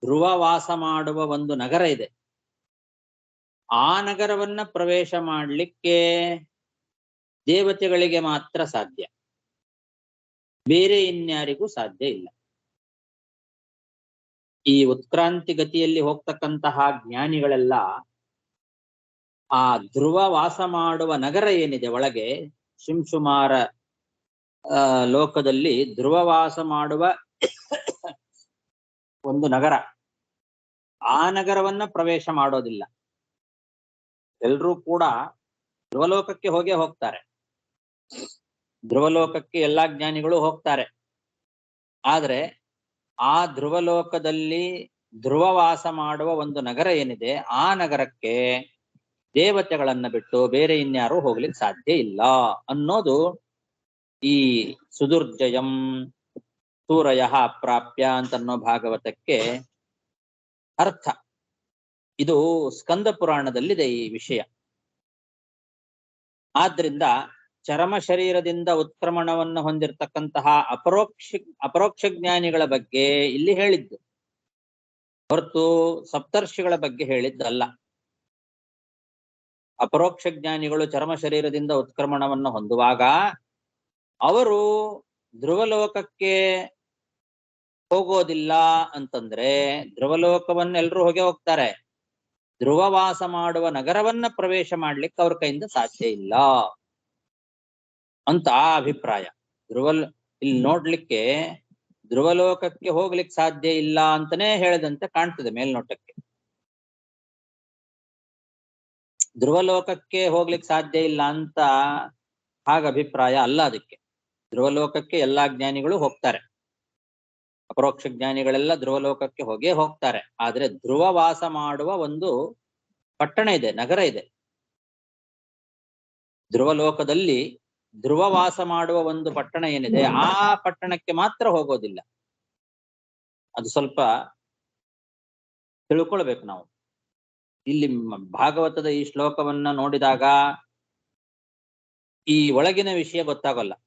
ಧ್ರುವ ವಾಸ ಮಾಡುವ ಒಂದು ನಗರ ಇದೆ. ಆ ನಗರವನ್ನ ಪ್ರವೇಶ ಮಾಡಲಿಕ್ಕೆ ದೇವತೆಗಳಿಗೆ ಮಾತ್ರ ಸಾಧ್ಯ. ಬೇರೆ ಇನ್ಯಾರಿಗೂ ಸಾಧ್ಯ ಇಲ್ಲ. ಈ ಉತ್ಕ್ರಾಂತಿ ಗತಿಯಲ್ಲಿ ಹೋಗ್ತಕ್ಕಂತಹ ಜ್ಞಾನಿಗಳೆಲ್ಲ ಆ ಧ್ರುವ ವಾಸ ಮಾಡುವ ನಗರ ಏನಿದೆ ಒಳಗೆ ಶಿಂಶುಮಾರ ಲೋಕದಲ್ಲಿ ಧ್ರುವ ವಾಸ ಮಾಡುವ ಒಂದು ನಗರ, ಆ ನಗರವನ್ನ ಪ್ರವೇಶ ಮಾಡೋದಿಲ್ಲ. ಎಲ್ರೂ ಕೂಡ ಧ್ರುವಲೋಕಕ್ಕೆ ಹೋಗೇ ಹೋಗ್ತಾರೆ. ಧ್ರುವಲೋಕಕ್ಕೆ ಎಲ್ಲಾ ಜ್ಞಾನಿಗಳು ಹೋಗ್ತಾರೆ. ಆದ್ರೆ ಆ ಧ್ರುವಲೋಕದಲ್ಲಿ ಧ್ರುವವಾಸ ಮಾಡುವ ಒಂದು ನಗರ ಏನಿದೆ, ಆ ನಗರಕ್ಕೆ ದೇವತೆಗಳನ್ನ ಬಿಟ್ಟು ಬೇರೆ ಇನ್ಯಾರು ಹೋಗ್ಲಿಕ್ಕೆ ಸಾಧ್ಯ ಇಲ್ಲ ಅನ್ನೋದು ಈ ಸುದುರ್ಜಯಂ ಸೂರಯ ಅಪ್ರಾಪ್ಯ ಅಂತನ್ನೋ ಭಾಗವತಕ್ಕೆ ಅರ್ಥ. ಇದು ಸ್ಕಂದ ಪುರಾಣದಲ್ಲಿದೆ ಈ ವಿಷಯ. ಆದ್ರಿಂದ ಚರಮ ಶರೀರದಿಂದ ಉತ್ಕ್ರಮಣವನ್ನು ಹೊಂದಿರತಕ್ಕಂತಹ ಅಪರೋಕ್ಷ ಜ್ಞಾನಿಗಳ ಬಗ್ಗೆ ಇಲ್ಲಿ ಹೇಳಿದ್ದು ಹೊರತು ಸಪ್ತರ್ಷಿಗಳ ಬಗ್ಗೆ ಹೇಳಿದ್ದಲ್ಲ. ಅಪರೋಕ್ಷ ಜ್ಞಾನಿಗಳು ಚರಮ ಶರೀರದಿಂದ ಉತ್ಕ್ರಮಣವನ್ನು ಹೊಂದುವಾಗ ಅವರು ಧ್ರುವಲೋಕಕ್ಕೆ ಹೋಗೋದಿಲ್ಲ ಅಂತಂದ್ರೆ, ಧ್ರುವಲೋಕವನ್ನ ಎಲ್ರೂ ಹೋಗ್ತಾರೆ, ಧ್ರುವವಾಸ ಮಾಡುವ ನಗರವನ್ನ ಪ್ರವೇಶ ಮಾಡ್ಲಿಕ್ಕೆ ಅವ್ರ ಕೈಯಿಂದ ಸಾಧ್ಯ ಇಲ್ಲ ಅಂತ ಆ ಅಭಿಪ್ರಾಯ. ಇಲ್ಲಿ ನೋಡ್ಲಿಕ್ಕೆ ಧ್ರುವಲೋಕಕ್ಕೆ ಹೋಗ್ಲಿಕ್ಕೆ ಸಾಧ್ಯ ಇಲ್ಲ ಅಂತಾನೆ ಹೇಳದಂತೆ ಕಾಣ್ತದೆ ಮೇಲ್ನೋಟಕ್ಕೆ. ಧ್ರುವಲೋಕಕ್ಕೆ ಹೋಗ್ಲಿಕ್ಕೆ ಸಾಧ್ಯ ಇಲ್ಲ ಅಂತ ಹಾಗ ಅಭಿಪ್ರಾಯ ಅಲ್ಲ ಅದಕ್ಕೆ. ಧ್ರುವಲೋಕಕ್ಕೆ ಎಲ್ಲಾ ಜ್ಞಾನಿಗಳು ಹೋಗ್ತಾರೆ, ಅಪರೋಕ್ಷ ಜ್ಞಾನಿಗಳೆಲ್ಲ ಧ್ರುವಲೋಕಕ್ಕೆ ಹೋಗೇ ಹೋಗ್ತಾರೆ. ಆದ್ರೆ ಧ್ರುವವಾಸ ಮಾಡುವ ಒಂದು ಪಟ್ಟಣ ಇದೆ, ನಗರ ಇದೆ. ಧ್ರುವಲೋಕದಲ್ಲಿ ಧ್ರುವವಾಸ ಮಾಡುವ ಒಂದು ಪಟ್ಟಣ ಏನಿದೆ, ಆ ಪಟ್ಟಣಕ್ಕೆ ಮಾತ್ರ ಹೋಗೋದಿಲ್ಲ. ಅದು ಸ್ವಲ್ಪ ತಿಳ್ಕೊಳ್ಬೇಕು ನಾವು. ಇಲ್ಲಿ ಭಾಗವತದ ಈ ಶ್ಲೋಕವನ್ನ ನೋಡಿದಾಗ ಈ ಒಳಗಿನ ವಿಷಯ ಗೊತ್ತಾಗಲ್ಲ.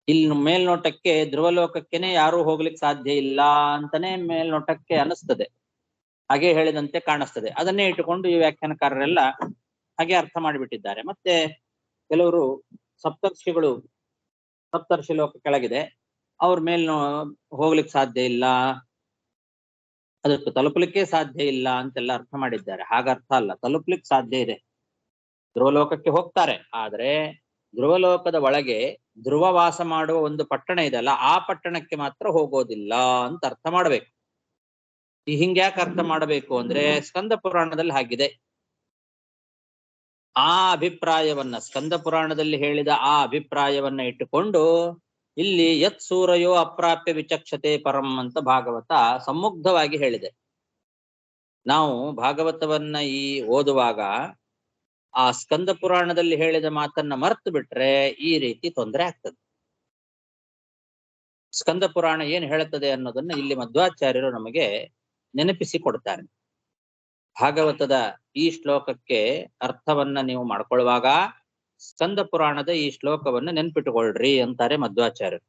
ಇಲ್ಲಿ ಮೇಲ್ನೋಟಕ್ಕೆ ಧ್ರುವಲೋಕಕ್ಕೆನೆ ಯಾರು ಹೋಗ್ಲಿಕ್ಕೆ ಸಾಧ್ಯ ಇಲ್ಲ ಅಂತಾನೆ ಮೇಲ್ನೋಟಕ್ಕೆ ಅನಿಸ್ತದೆ, ಹಾಗೆ ಹೇಳಿದಂತೆ ಕಾಣಿಸ್ತದೆ. ಅದನ್ನೇ ಇಟ್ಟುಕೊಂಡು ಈ ವ್ಯಾಖ್ಯಾನಕಾರರೆಲ್ಲ ಹಾಗೆ ಅರ್ಥ ಮಾಡಿಬಿಟ್ಟಿದ್ದಾರೆ. ಮತ್ತೆ ಕೆಲವರು ಸಪ್ತರ್ಷಿ ಲೋಕ ಕೆಳಗಿದೆ, ಅವ್ರ ಮೇಲ್ ಹೋಗ್ಲಿಕ್ಕೆ ಸಾಧ್ಯ ಇಲ್ಲ, ಅದಕ್ಕೆ ತಲುಪಲಿಕ್ಕೆ ಸಾಧ್ಯ ಇಲ್ಲ ಅಂತೆಲ್ಲ ಅರ್ಥ ಮಾಡಿದ್ದಾರೆ. ಹಾಗ ಅರ್ಥ ಅಲ್ಲ, ತಲುಪಲಿಕ್ಕೆ ಸಾಧ್ಯ ಇದೆ, ಧ್ರುವಲೋಕಕ್ಕೆ ಹೋಗ್ತಾರೆ. ಆದ್ರೆ ಧ್ರುವಲೋಕದ ಒಳಗೆ ಧ್ರುವವಾಸ ಮಾಡುವ ಒಂದು ಪಟ್ಟಣ ಇದೆಲ್ಲ, ಆ ಪಟ್ಟಣಕ್ಕೆ ಮಾತ್ರ ಹೋಗೋದಿಲ್ಲ ಅಂತ ಅರ್ಥ ಮಾಡ್ಬೇಕು. ಹಿಂಗ್ಯಾಕೆ ಅರ್ಥ ಮಾಡಬೇಕು ಅಂದ್ರೆ ಸ್ಕಂದ ಪುರಾಣದಲ್ಲಿ ಹಾಗಿದೆ. ಆ ಅಭಿಪ್ರಾಯವನ್ನ, ಸ್ಕಂದ ಪುರಾಣದಲ್ಲಿ ಹೇಳಿದ ಆ ಅಭಿಪ್ರಾಯವನ್ನ ಇಟ್ಟುಕೊಂಡು ಇಲ್ಲಿ ಯತ್ ಸೂರಯೋ ಅಪ್ರಾಪ್ಯ ವಿಚಕ್ಷತೆ ಪರಂ ಅಂತ ಭಾಗವತ ಸಮ್ಮುಗ್ಧವಾಗಿ ಹೇಳಿದೆ. ನಾವು ಭಾಗವತವನ್ನ ಓದುವಾಗ ಆ ಸ್ಕಂದ ಪುರಾಣದಲ್ಲಿ ಹೇಳಿದ ಮಾತನ್ನ ಮರ್ತು ಬಿಟ್ರೆ ಈ ರೀತಿ ತೊಂದರೆ ಆಗ್ತದೆ. ಸ್ಕಂದ ಪುರಾಣ ಏನ್ ಹೇಳುತ್ತದೆ ಅನ್ನೋದನ್ನ ಇಲ್ಲಿ ಮಧ್ವಾಚಾರ್ಯರು ನಮಗೆ ನೆನಪಿಸಿ ಕೊಡ್ತಾರೆ. ಭಾಗವತದ ಈ ಶ್ಲೋಕಕ್ಕೆ ಅರ್ಥವನ್ನ ನೀವು ಮಾಡ್ಕೊಳ್ಳುವಾಗ ಸ್ಕಂದ ಪುರಾಣದ ಈ ಶ್ಲೋಕವನ್ನ ನೆನ್ಪಿಟ್ಟುಕೊಳ್ರಿ ಅಂತಾರೆ ಮಧ್ವಾಚಾರ್ಯರು.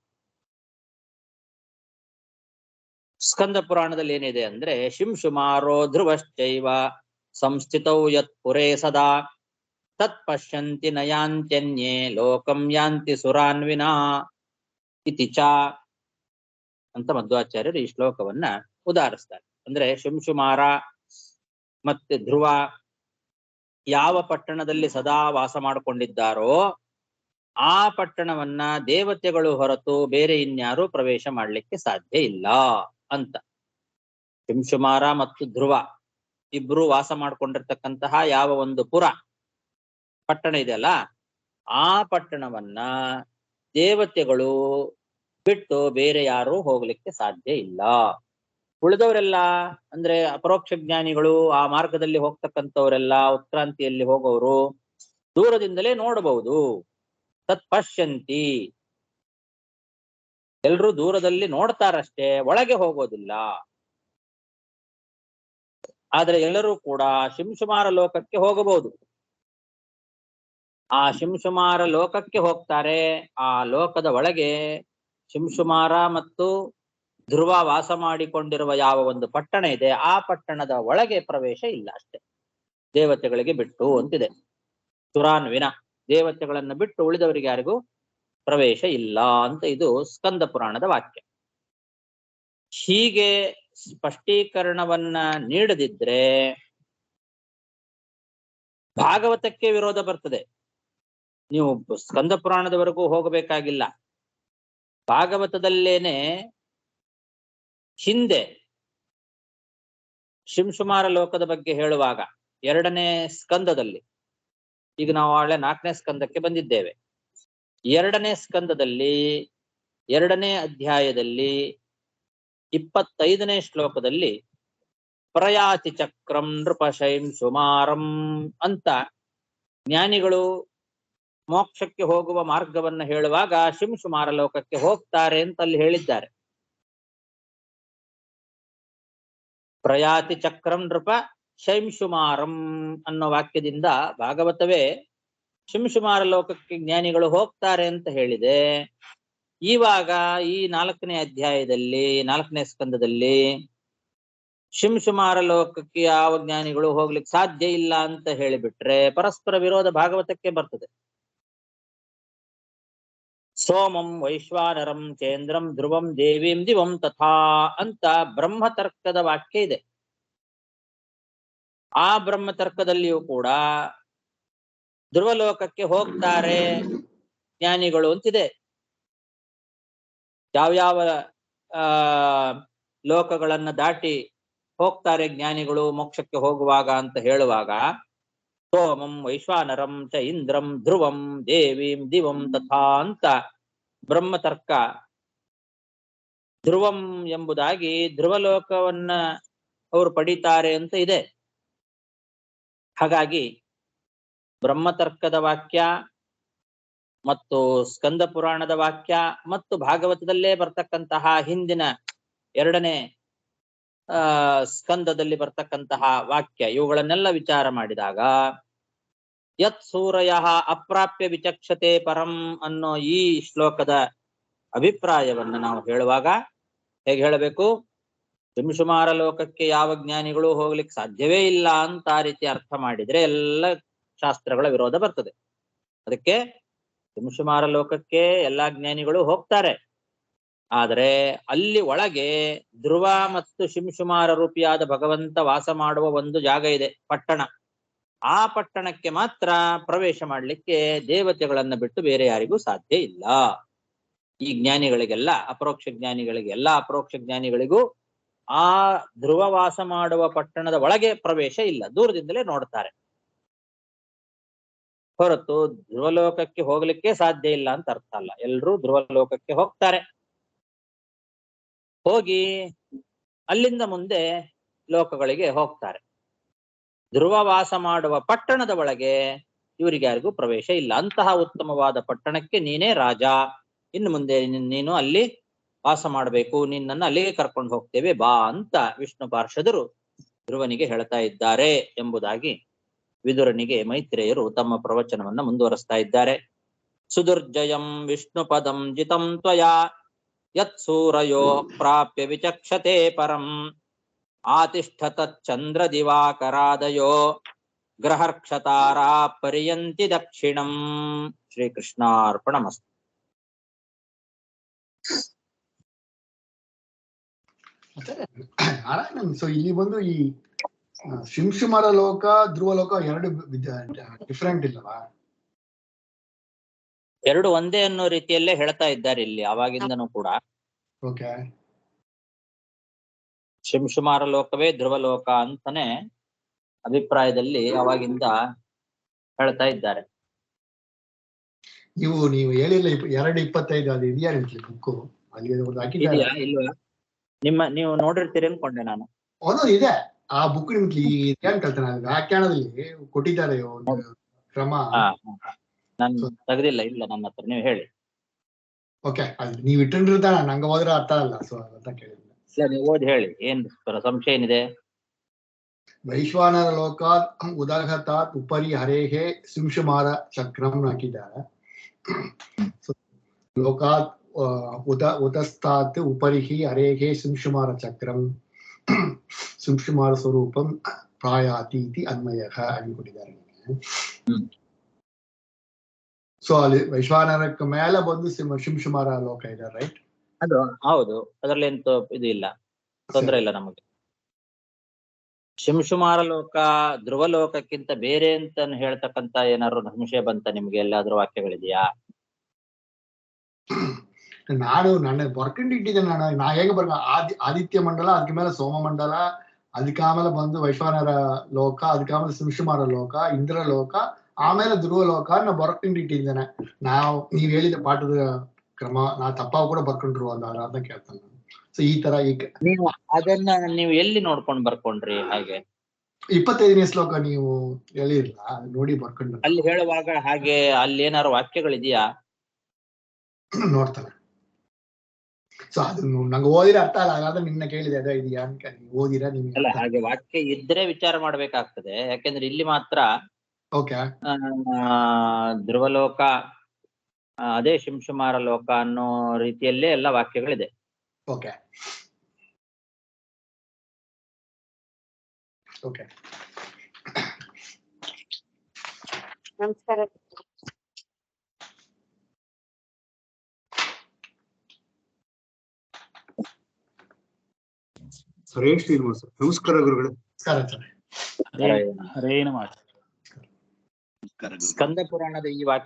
ಸ್ಕಂದ ಪುರಾಣದಲ್ಲಿ ಏನಿದೆ ಅಂದ್ರೆ, ಶಿಂಶುಮಾರೋ ಧ್ರುವಶ್ಚೈವ ಸಂಸ್ಥಿತೌ ಯತ್ ಪುರೇ ಸದಾ ತತ್ ಪಶ್ಯಂತಿ ನಯಾಂತ್ಯನ್ಯೇ ಲೋಕಂ ಯಾಂತಿ ಸುರಾನ್ವಿನಾ ಇತಿ ಚ ಅಂತ ಮಧ್ವಾಚಾರ್ಯರು ಈ ಶ್ಲೋಕವನ್ನ ಉದಾಹರಿಸ್ತಾರೆ. ಅಂದ್ರೆ ಶಿಂಶುಮಾರ ಮತ್ತೆ ಧ್ರುವ ಯಾವ ಪಟ್ಟಣದಲ್ಲಿ ಸದಾ ವಾಸ ಮಾಡಿಕೊಂಡಿದ್ದಾರೋ ಆ ಪಟ್ಟಣವನ್ನ ದೇವತೆಗಳು ಹೊರತು ಬೇರೆ ಇನ್ಯಾರು ಪ್ರವೇಶ ಮಾಡ್ಲಿಕ್ಕೆ ಸಾಧ್ಯ ಇಲ್ಲ ಅಂತ. ಶಿಂಶುಮಾರ ಮತ್ತು ಧ್ರುವ ಇಬ್ರು ವಾಸ ಮಾಡ್ಕೊಂಡಿರ್ತಕ್ಕಂತಹ ಯಾವ ಒಂದು ಪಟ್ಟಣ ಇದೆಯಲ್ಲ, ಆ ಪಟ್ಟಣವನ್ನ ದೇವತೆಗಳು ಬಿಟ್ಟು ಬೇರೆ ಯಾರು ಹೋಗ್ಲಿಕ್ಕೆ ಸಾಧ್ಯ ಇಲ್ಲ. ಉಳಿದವರೆಲ್ಲ ಅಂದ್ರೆ ಅಪರೋಕ್ಷ ಜ್ಞಾನಿಗಳು, ಆ ಮಾರ್ಗದಲ್ಲಿ ಹೋಗ್ತಕ್ಕಂಥವರೆಲ್ಲ, ಉತ್ಕ್ರಾಂತಿಯಲ್ಲಿ ಹೋಗೋರು ದೂರದಿಂದಲೇ ನೋಡಬಹುದು. ತತ್ ಪಶ್ಯಂತಿ, ಎಲ್ರೂ ದೂರದಲ್ಲಿ ನೋಡ್ತಾರಷ್ಟೇ, ಒಳಗೆ ಹೋಗೋದಿಲ್ಲ. ಆದ್ರೆ ಎಲ್ಲರೂ ಕೂಡ ಶಿಂಶುಮಾರ ಲೋಕಕ್ಕೆ ಹೋಗಬಹುದು. ಆ ಶಿಂಶುಮಾರ ಲೋಕಕ್ಕೆ ಹೋಗ್ತಾರೆ. ಆ ಲೋಕದ ಒಳಗೆ ಶಿಂಶುಮಾರ ಮತ್ತು ಧ್ರುವ ವಾಸ ಮಾಡಿಕೊಂಡಿರುವ ಯಾವ ಒಂದು ಪಟ್ಟಣ ಇದೆ, ಆ ಪಟ್ಟಣದ ಒಳಗೆ ಪ್ರವೇಶ ಇಲ್ಲ ಅಷ್ಟೇ, ದೇವತೆಗಳಿಗೆ ಬಿಟ್ಟು ಅಂತಿದೆ. ಸುರಾನ್ವಿನ, ದೇವತೆಗಳನ್ನು ಬಿಟ್ಟು ಉಳಿದವರಿಗೆ ಯಾರಿಗೂ ಪ್ರವೇಶ ಇಲ್ಲ ಅಂತ ಇದು ಸ್ಕಂದ ಪುರಾಣದ ವಾಕ್ಯ. ಹೀಗೆ ಸ್ಪಷ್ಟೀಕರಣವನ್ನ ನೀಡದಿದ್ರೆ ಭಾಗವತಕ್ಕೆ ವಿರೋಧ ಬರ್ತದೆ. ನೀವು ಸ್ಕಂದ ಪುರಾಣದವರೆಗೂ ಹೋಗಬೇಕಾಗಿಲ್ಲ. ಭಾಗವತದಲ್ಲೇನೆ ಹಿಂದೆ ಶಿಂಶುಮಾರ ಲೋಕದ ಬಗ್ಗೆ ಹೇಳುವಾಗ 2ನೇ ಸ್ಕಂದದಲ್ಲಿ, ಈಗ ನಾವು ಆಳೆ 4ನೇ ಸ್ಕಂದಕ್ಕೆ ಬಂದಿದ್ದೇವೆ. 2ನೇ ಸ್ಕಂದದಲ್ಲಿ 2ನೇ ಅಧ್ಯಾಯದಲ್ಲಿ 25ನೇ ಶ್ಲೋಕದಲ್ಲಿ ಪ್ರಯಾತಿ ಚಕ್ರಂ ನೃಪಶೈಂ ಸುಮಾರಂ ಅಂತ ಜ್ಞಾನಿಗಳು ಮೋಕ್ಷಕ್ಕೆ ಹೋಗುವ ಮಾರ್ಗವನ್ನ ಹೇಳುವಾಗ ಶಿಂಶುಮಾರ ಲೋಕಕ್ಕೆ ಹೋಗ್ತಾರೆ ಅಂತ ಅಲ್ಲಿ ಹೇಳಿದ್ದಾರೆ. ಪ್ರಯಾತಿ ಚಕ್ರಂ ನೃಪ ಶೈಂಶುಮಾರಂ ಅನ್ನೋ ವಾಕ್ಯದಿಂದ ಭಾಗವತವೇ ಶಿಂಶುಮಾರ ಲೋಕಕ್ಕೆ ಜ್ಞಾನಿಗಳು ಹೋಗ್ತಾರೆ ಅಂತ ಹೇಳಿದೆ. ಇವಾಗ ಈ 4ನೇ ಅಧ್ಯಾಯದಲ್ಲಿ 4ನೇ ಸ್ಕಂದದಲ್ಲಿ ಶಿಂಶುಮಾರ ಲೋಕಕ್ಕೆ ಯಾವ ಜ್ಞಾನಿಗಳು ಹೋಗ್ಲಿಕ್ಕೆ ಸಾಧ್ಯ ಇಲ್ಲ ಅಂತ ಹೇಳಿಬಿಟ್ರೆ ಪರಸ್ಪರ ವಿರೋಧ ಭಾಗವತಕ್ಕೆ ಬರ್ತದೆ. ಸೋಮಂ ವೈಶ್ವಾನರಂ ಚೇಂದ್ರಂ ಧ್ರುವಂ ದೇವೀಂ ದಿವಂ ತಥಾ ಅಂತ ಬ್ರಹ್ಮತರ್ಕದ ವಾಕ್ಯ ಇದೆ. ಆ ಬ್ರಹ್ಮತರ್ಕದಲ್ಲಿಯೂ ಕೂಡ ಧ್ರುವಲೋಕಕ್ಕೆ ಹೋಗ್ತಾರೆ ಜ್ಞಾನಿಗಳು ಅಂತಿದೆ. ಯಾವ್ಯಾವ ಲೋಕಗಳನ್ನ ದಾಟಿ ಹೋಗ್ತಾರೆ ಜ್ಞಾನಿಗಳು ಮೋಕ್ಷಕ್ಕೆ ಹೋಗುವಾಗ ಅಂತ ಹೇಳುವಾಗ ಸೋಮಂ ವೈಶ್ವಾನರಂ ಚ ಇಂದ್ರಂ ಧ್ರುವಂ ದೇವೀಂ ದಿವಂ ತಥಾ ಅಂತ ಬ್ರಹ್ಮತರ್ಕ ಧ್ರುವಂ ಎಂಬುದಾಗಿ ಧ್ರುವಲೋಕವನ್ನ ಅವರು ಪಡಿತಾರೆ ಅಂತ ಇದೆ. ಹಾಗಾಗಿ ಬ್ರಹ್ಮತರ್ಕದ ವಾಕ್ಯ ಮತ್ತು ಸ್ಕಂದ ಪುರಾಣದ ವಾಕ್ಯ ಮತ್ತು ಭಾಗವತದಲ್ಲೇ ಬರ್ತಕ್ಕಂತಹ ಹಿಂದಿನ 2ನೇ ಸ್ಕಂದದಲ್ಲಿ ಬರ್ತಕ್ಕಂತಹ ವಾಕ್ಯ ಇವುಗಳನ್ನೆಲ್ಲ ವಿಚಾರ ಮಾಡಿದಾಗ ಯತ್ ಸೂರಯ ಅಪ್ರಾಪ್ಯ ವಿಚಕ್ಷತೆ ಪರಂ ಅನ್ನೋ ಈ ಶ್ಲೋಕದ ಅಭಿಪ್ರಾಯವನ್ನ ನಾವು ಹೇಳುವಾಗ ಹೇಗೆ ಹೇಳಬೇಕು? ಶಿಂಶುಮಾರ ಲೋಕಕ್ಕೆ ಯಾವ ಜ್ಞಾನಿಗಳು ಹೋಗ್ಲಿಕ್ಕೆ ಸಾಧ್ಯವೇ ಇಲ್ಲ ಅಂತ ಆ ರೀತಿ ಅರ್ಥ ಮಾಡಿದ್ರೆ ಎಲ್ಲ ಶಾಸ್ತ್ರಗಳ ವಿರೋಧ ಬರ್ತದೆ. ಅದಕ್ಕೆ ಶಿಂಶುಮಾರ ಲೋಕಕ್ಕೆ ಎಲ್ಲಾ ಜ್ಞಾನಿಗಳು ಹೋಗ್ತಾರೆ. ಆದರೆ ಅಲ್ಲಿ ಒಳಗೆ ಧ್ರುವ ಮತ್ತು ಶಿಂಶುಮಾರ ರೂಪಿಯಾದ ಭಗವಂತ ವಾಸ ಮಾಡುವ ಒಂದು ಜಾಗ ಇದೆ, ಪಟ್ಟಣ. ಆ ಪಟ್ಟಣಕ್ಕೆ ಮಾತ್ರ ಪ್ರವೇಶ ಮಾಡಲಿಕ್ಕೆ ದೇವತೆಗಳನ್ನ ಬಿಟ್ಟು ಬೇರೆ ಯಾರಿಗೂ ಸಾಧ್ಯ ಇಲ್ಲ. ಈ ಜ್ಞಾನಿಗಳಿಗೆಲ್ಲ ಅಪರೋಕ್ಷ ಜ್ಞಾನಿಗಳಿಗೆ, ಎಲ್ಲ ಅಪರೋಕ್ಷ ಜ್ಞಾನಿಗಳಿಗೂ ಆ ಧ್ರುವ ವಾಸ ಮಾಡುವ ಪಟ್ಟಣದ ಒಳಗೆ ಪ್ರವೇಶ ಇಲ್ಲ, ದೂರದಿಂದಲೇ ನೋಡ್ತಾರೆ. ಹೊರತು ಧ್ರುವಲೋಕಕ್ಕೆ ಹೋಗ್ಲಿಕ್ಕೆ ಸಾಧ್ಯ ಇಲ್ಲ ಅಂತ ಅರ್ಥ ಅಲ್ಲ. ಎಲ್ರೂ ಧ್ರುವಲೋಕಕ್ಕೆ ಹೋಗ್ತಾರೆ. ಹೋಗಿ ಅಲ್ಲಿಂದ ಮುಂದೆ ಲೋಕಗಳಿಗೆ ಹೋಗ್ತಾರೆ. ಧ್ರುವ ವಾಸ ಮಾಡುವ ಪಟ್ಟಣದ ಒಳಗೆ ಇವರಿಗೆ ಯಾರಿಗೂ ಪ್ರವೇಶ ಇಲ್ಲ. ಅಂತಹ ಉತ್ತಮವಾದ ಪಟ್ಟಣಕ್ಕೆ ನೀನೇ ರಾಜ, ಇನ್ನು ಮುಂದೆ ನೀನು ಅಲ್ಲಿ ವಾಸ ಮಾಡಬೇಕು, ನಿನ್ನನ್ನು ಅಲ್ಲಿಗೆ ಕರ್ಕೊಂಡು ಹೋಗ್ತೇವೆ ಬಾ ಅಂತ ವಿಷ್ಣು ಪಾರ್ಷದರು ಧ್ರುವನಿಗೆ ಹೇಳ್ತಾ ಇದ್ದಾರೆ ಎಂಬುದಾಗಿ ವಿದುರನಿಗೆ ಮೈತ್ರೇಯರು ತಮ್ಮ ಪ್ರವಚನವನ್ನ ಮುಂದುವರಿಸ್ತಾ ಇದ್ದಾರೆ. ಸುದುರ್ಜಯಂ ವಿಷ್ಣು ಪದಂ ಜಿತಂ ತ್ವಯಾ ಯತ್ ಸೂರಯೋ ಪ್ರಾಪ್ಯ ವಿಚಕ್ಷತೆ ಪರಂ ಆತಿಷ್ಠತ ಚಂದ್ರ ದಿವಾಕರಾದಯೋ ಗ್ರಹರ್ಕ್ಷತಾರಾ ಪರ್ಯಂತಿ ದಕ್ಷಿಣಂ. ಶ್ರೀಕೃಷ್ಣಾರ್ಪಣಮಸ್ತು. ಸೊ ಇಲ್ಲಿ ಬಂದು ಈ ಶಿಂಶುಮಾರ ಲೋಕ ಧ್ರುವ ಲೋಕ ಎರಡು ಡಿಫರೆಂಟ್ ಇಲ್ಲವಾ? ಎರಡು ಒಂದೇ ಅನ್ನೋ ರೀತಿಯಲ್ಲೇ ಹೇಳ್ತಾ ಇದ್ದಾರೆ ಇಲ್ಲಿ ಅವಾಗಿಂದನೂ ಕೂಡ. ಓಕೆ, ಶಿಂಶುಮಾರ ಲೋಕವೇ ಧ್ರುವ ಲೋಕ ಅಂತಾನೆ ಅಭಿಪ್ರಾಯದಲ್ಲಿ ಅವಾಗಿಂದ ಹೇಳ್ತಾ ಇದ್ದಾರೆ. ನೀವು ಹೇಳಿಲ್ಲ 2:25 ಅದು ಇದೆಯಾ ಬುಕ್ಕು? ಅಲ್ಲಿ ಇದೆಯಾ ಇಲ್ವಾ? ನೀವು ನೋಡಿರ್ತೀರಿ ಅನ್ಕೊಂಡೆ ನಾನು. ಒಂದೊಂದು ಇದೆ ಆ ಬುಕ್. ನಿಮ್ಗೆ ಏನ್ ಕಳ್ತಾನೆ ವ್ಯಾಖ್ಯಾನದಲ್ಲಿ ಕೊಟ್ಟಿದ್ದಾರೆ ಒಂದು ಕ್ರಮ. ನಾನು ತೆಗೆದಿಲ್ಲ, ಇಲ್ಲ ನನ್ನ ಹತ್ರ. ನೀವು ಹೇಳಿ. ಓಕೆ, ಅದು ನೀವು ಇಟ್ಟಿರ್ತಾನ, ನಂಗೆ ಹೋದ್ರೆ ಅರ್ಥ ಅಲ್ಲ, ಸೊ ಅಂತ ಕೇಳಿಲ್ಲ. ನೀವು ಓದಿ ಹೇಳಿ, ಏನ್ ಸಂಶಯ ಏನಿದೆ? ವೈಶ್ವಾನರ ಲೋಕಾತ್ ಉದಗತಾತ್ ಉಪರಿ ಹರೇಹೇ ಶಿಂಶುಮಾರ ಚಕ್ರಂ ಹಾಕಿದ್ದಾರೆ. ಲೋಕಾತ್ ಉದಸ್ತಾತ್ ಉಪರಿಹಿ ಹರೇಹೇ ಶಿಂಶುಮಾರ ಚಕ್ರಂ ಶಿಂಶುಮಾರ ಸ್ವರೂಪಂ ಪ್ರಾಯಾತಿ ಇತಿ ಅನ್ವಯಃ ಅಲ್ಲಿ ಕೊಟ್ಟಿದ್ದಾರೆ. ಸೊ ಅಲ್ಲಿ ವೈಶ್ವಾನರಕ್ಕೆ ಮೇಲೆ ಬಂದು ಶಿಂಶುಮಾರ ಲೋಕ ಇದೆ, ರೈಟ್? ಅದು ಹೌದು, ಅದರಲ್ಲಿ ಎಂತ ಇದು ಇಲ್ಲ, ತೊಂದರೆ ಇಲ್ಲ ನಮಗೆ. ಶಿಂಶುಮಾರ ಲೋಕ ಧ್ರುವ ಲೋಕಕ್ಕಿಂತ ಬೇರೆ ಅಂತ ಹೇಳ್ತಕ್ಕಂತ ಏನಾದ್ರು ಸಂಶಯ ಬಂತ ನಿಮ್ಗೆ? ಎಲ್ಲಾದ್ರೂ ವಾಕ್ಯಗಳಿದೆಯಾ? ನಾನು ನನ್ನ ಬರ್ಕೊಂಡಿಟ್ಟಿದ್ದೆ. ನಾ ಹೇಗೆ ಆದಿತ್ಯ ಮಂಡಲ, ಅದಕ್ಕೆ ಮೇಲೆ ಸೋಮ ಮಂಡಲ, ಅದಕ್ಕೆ ಆಮೇಲೆ ಬಂದು ವೈಶ್ವಾನರ ಲೋಕ, ಅದಕ್ಕೆ ಆಮೇಲೆ ಶಿಂಶುಮಾರ ಲೋಕ, ಇಂದ್ರ ಲೋಕ, ಆಮೇಲೆ ಧ್ರುವ ಲೋಕ ನಾ ಬರ್ಕೊಂಡಿಟ್ಟಿದ್ದೇನೆ. ನೀವ್ ಹೇಳಿದ ಪಾಠದ ಕ್ರಮ ನಾ ತಪ್ಪಾಗ ಕೂಡ ಬರ್ಕೊಂಡ್ರು ಅಂತ ಕೇಳ್ತಾನೆ. ಸೊ ಈ ತರ ನೀವು ಅದನ್ನ ನೀವು ಎಲ್ಲಿ ನೋಡ್ಕೊಂಡು ಬರ್ಕೊಂಡ್ರಿ? ಹಾಗೆ 25ನೇ ಶ್ಲೋಕ ನೀವು ಹೇಳಿರಲ್ಲ, ನೋಡಿ ಬರ್ಕೊಂಡ್ರೆ. ಅಲ್ಲಿ ಹೇಳುವಾಗ ಹಾಗೆ ಅಲ್ಲಿ ಏನಾದ್ರು ವಾಕ್ಯಗಳಿದೆಯಾ? ನೋಡ್ತಾನೆ. ಸೊ ಅದನ್ನು ನಂಗೆ ಓದಿರ ಅರ್ಥ ಅಲ್ಲ, ಹಾಗಾದ್ರೆ ನಿನ್ನ ಕೇಳಿದೆ ಅದ ಇದೆಯಾ ಅಂತ. ನೀವು ಓದಿರ ನಿಮ್ಗೆ ಅಲ್ಲ, ಹಾಗೆ ವಾಕ್ಯ ಇದ್ರೆ ವಿಚಾರ ಮಾಡ್ಬೇಕಾಗ್ತದೆ. ಯಾಕೆಂದ್ರೆ ಇಲ್ಲಿ ಮಾತ್ರ ಓಕೆ ಧ್ರುವಲೋಕ ಅದೇ ಶಿಂಶುಮಾರ ಲೋಕ ಅನ್ನೋ ರೀತಿಯಲ್ಲೇ ಎಲ್ಲ ವಾಕ್ಯಗಳಿದೆ. ಓಕೆ ಓಕೆ ನಮಸ್ಕಾರ. ಹರೇ ಶ್ರೀನಿವಾಸ. ನಮಸ್ಕಾರ ಗುರುಗಳೇ. ನಮಸ್ಕಾರ. ಸ್ಕಂದ ಪುರಾಣದ ಈ ವಾಕ್ಯ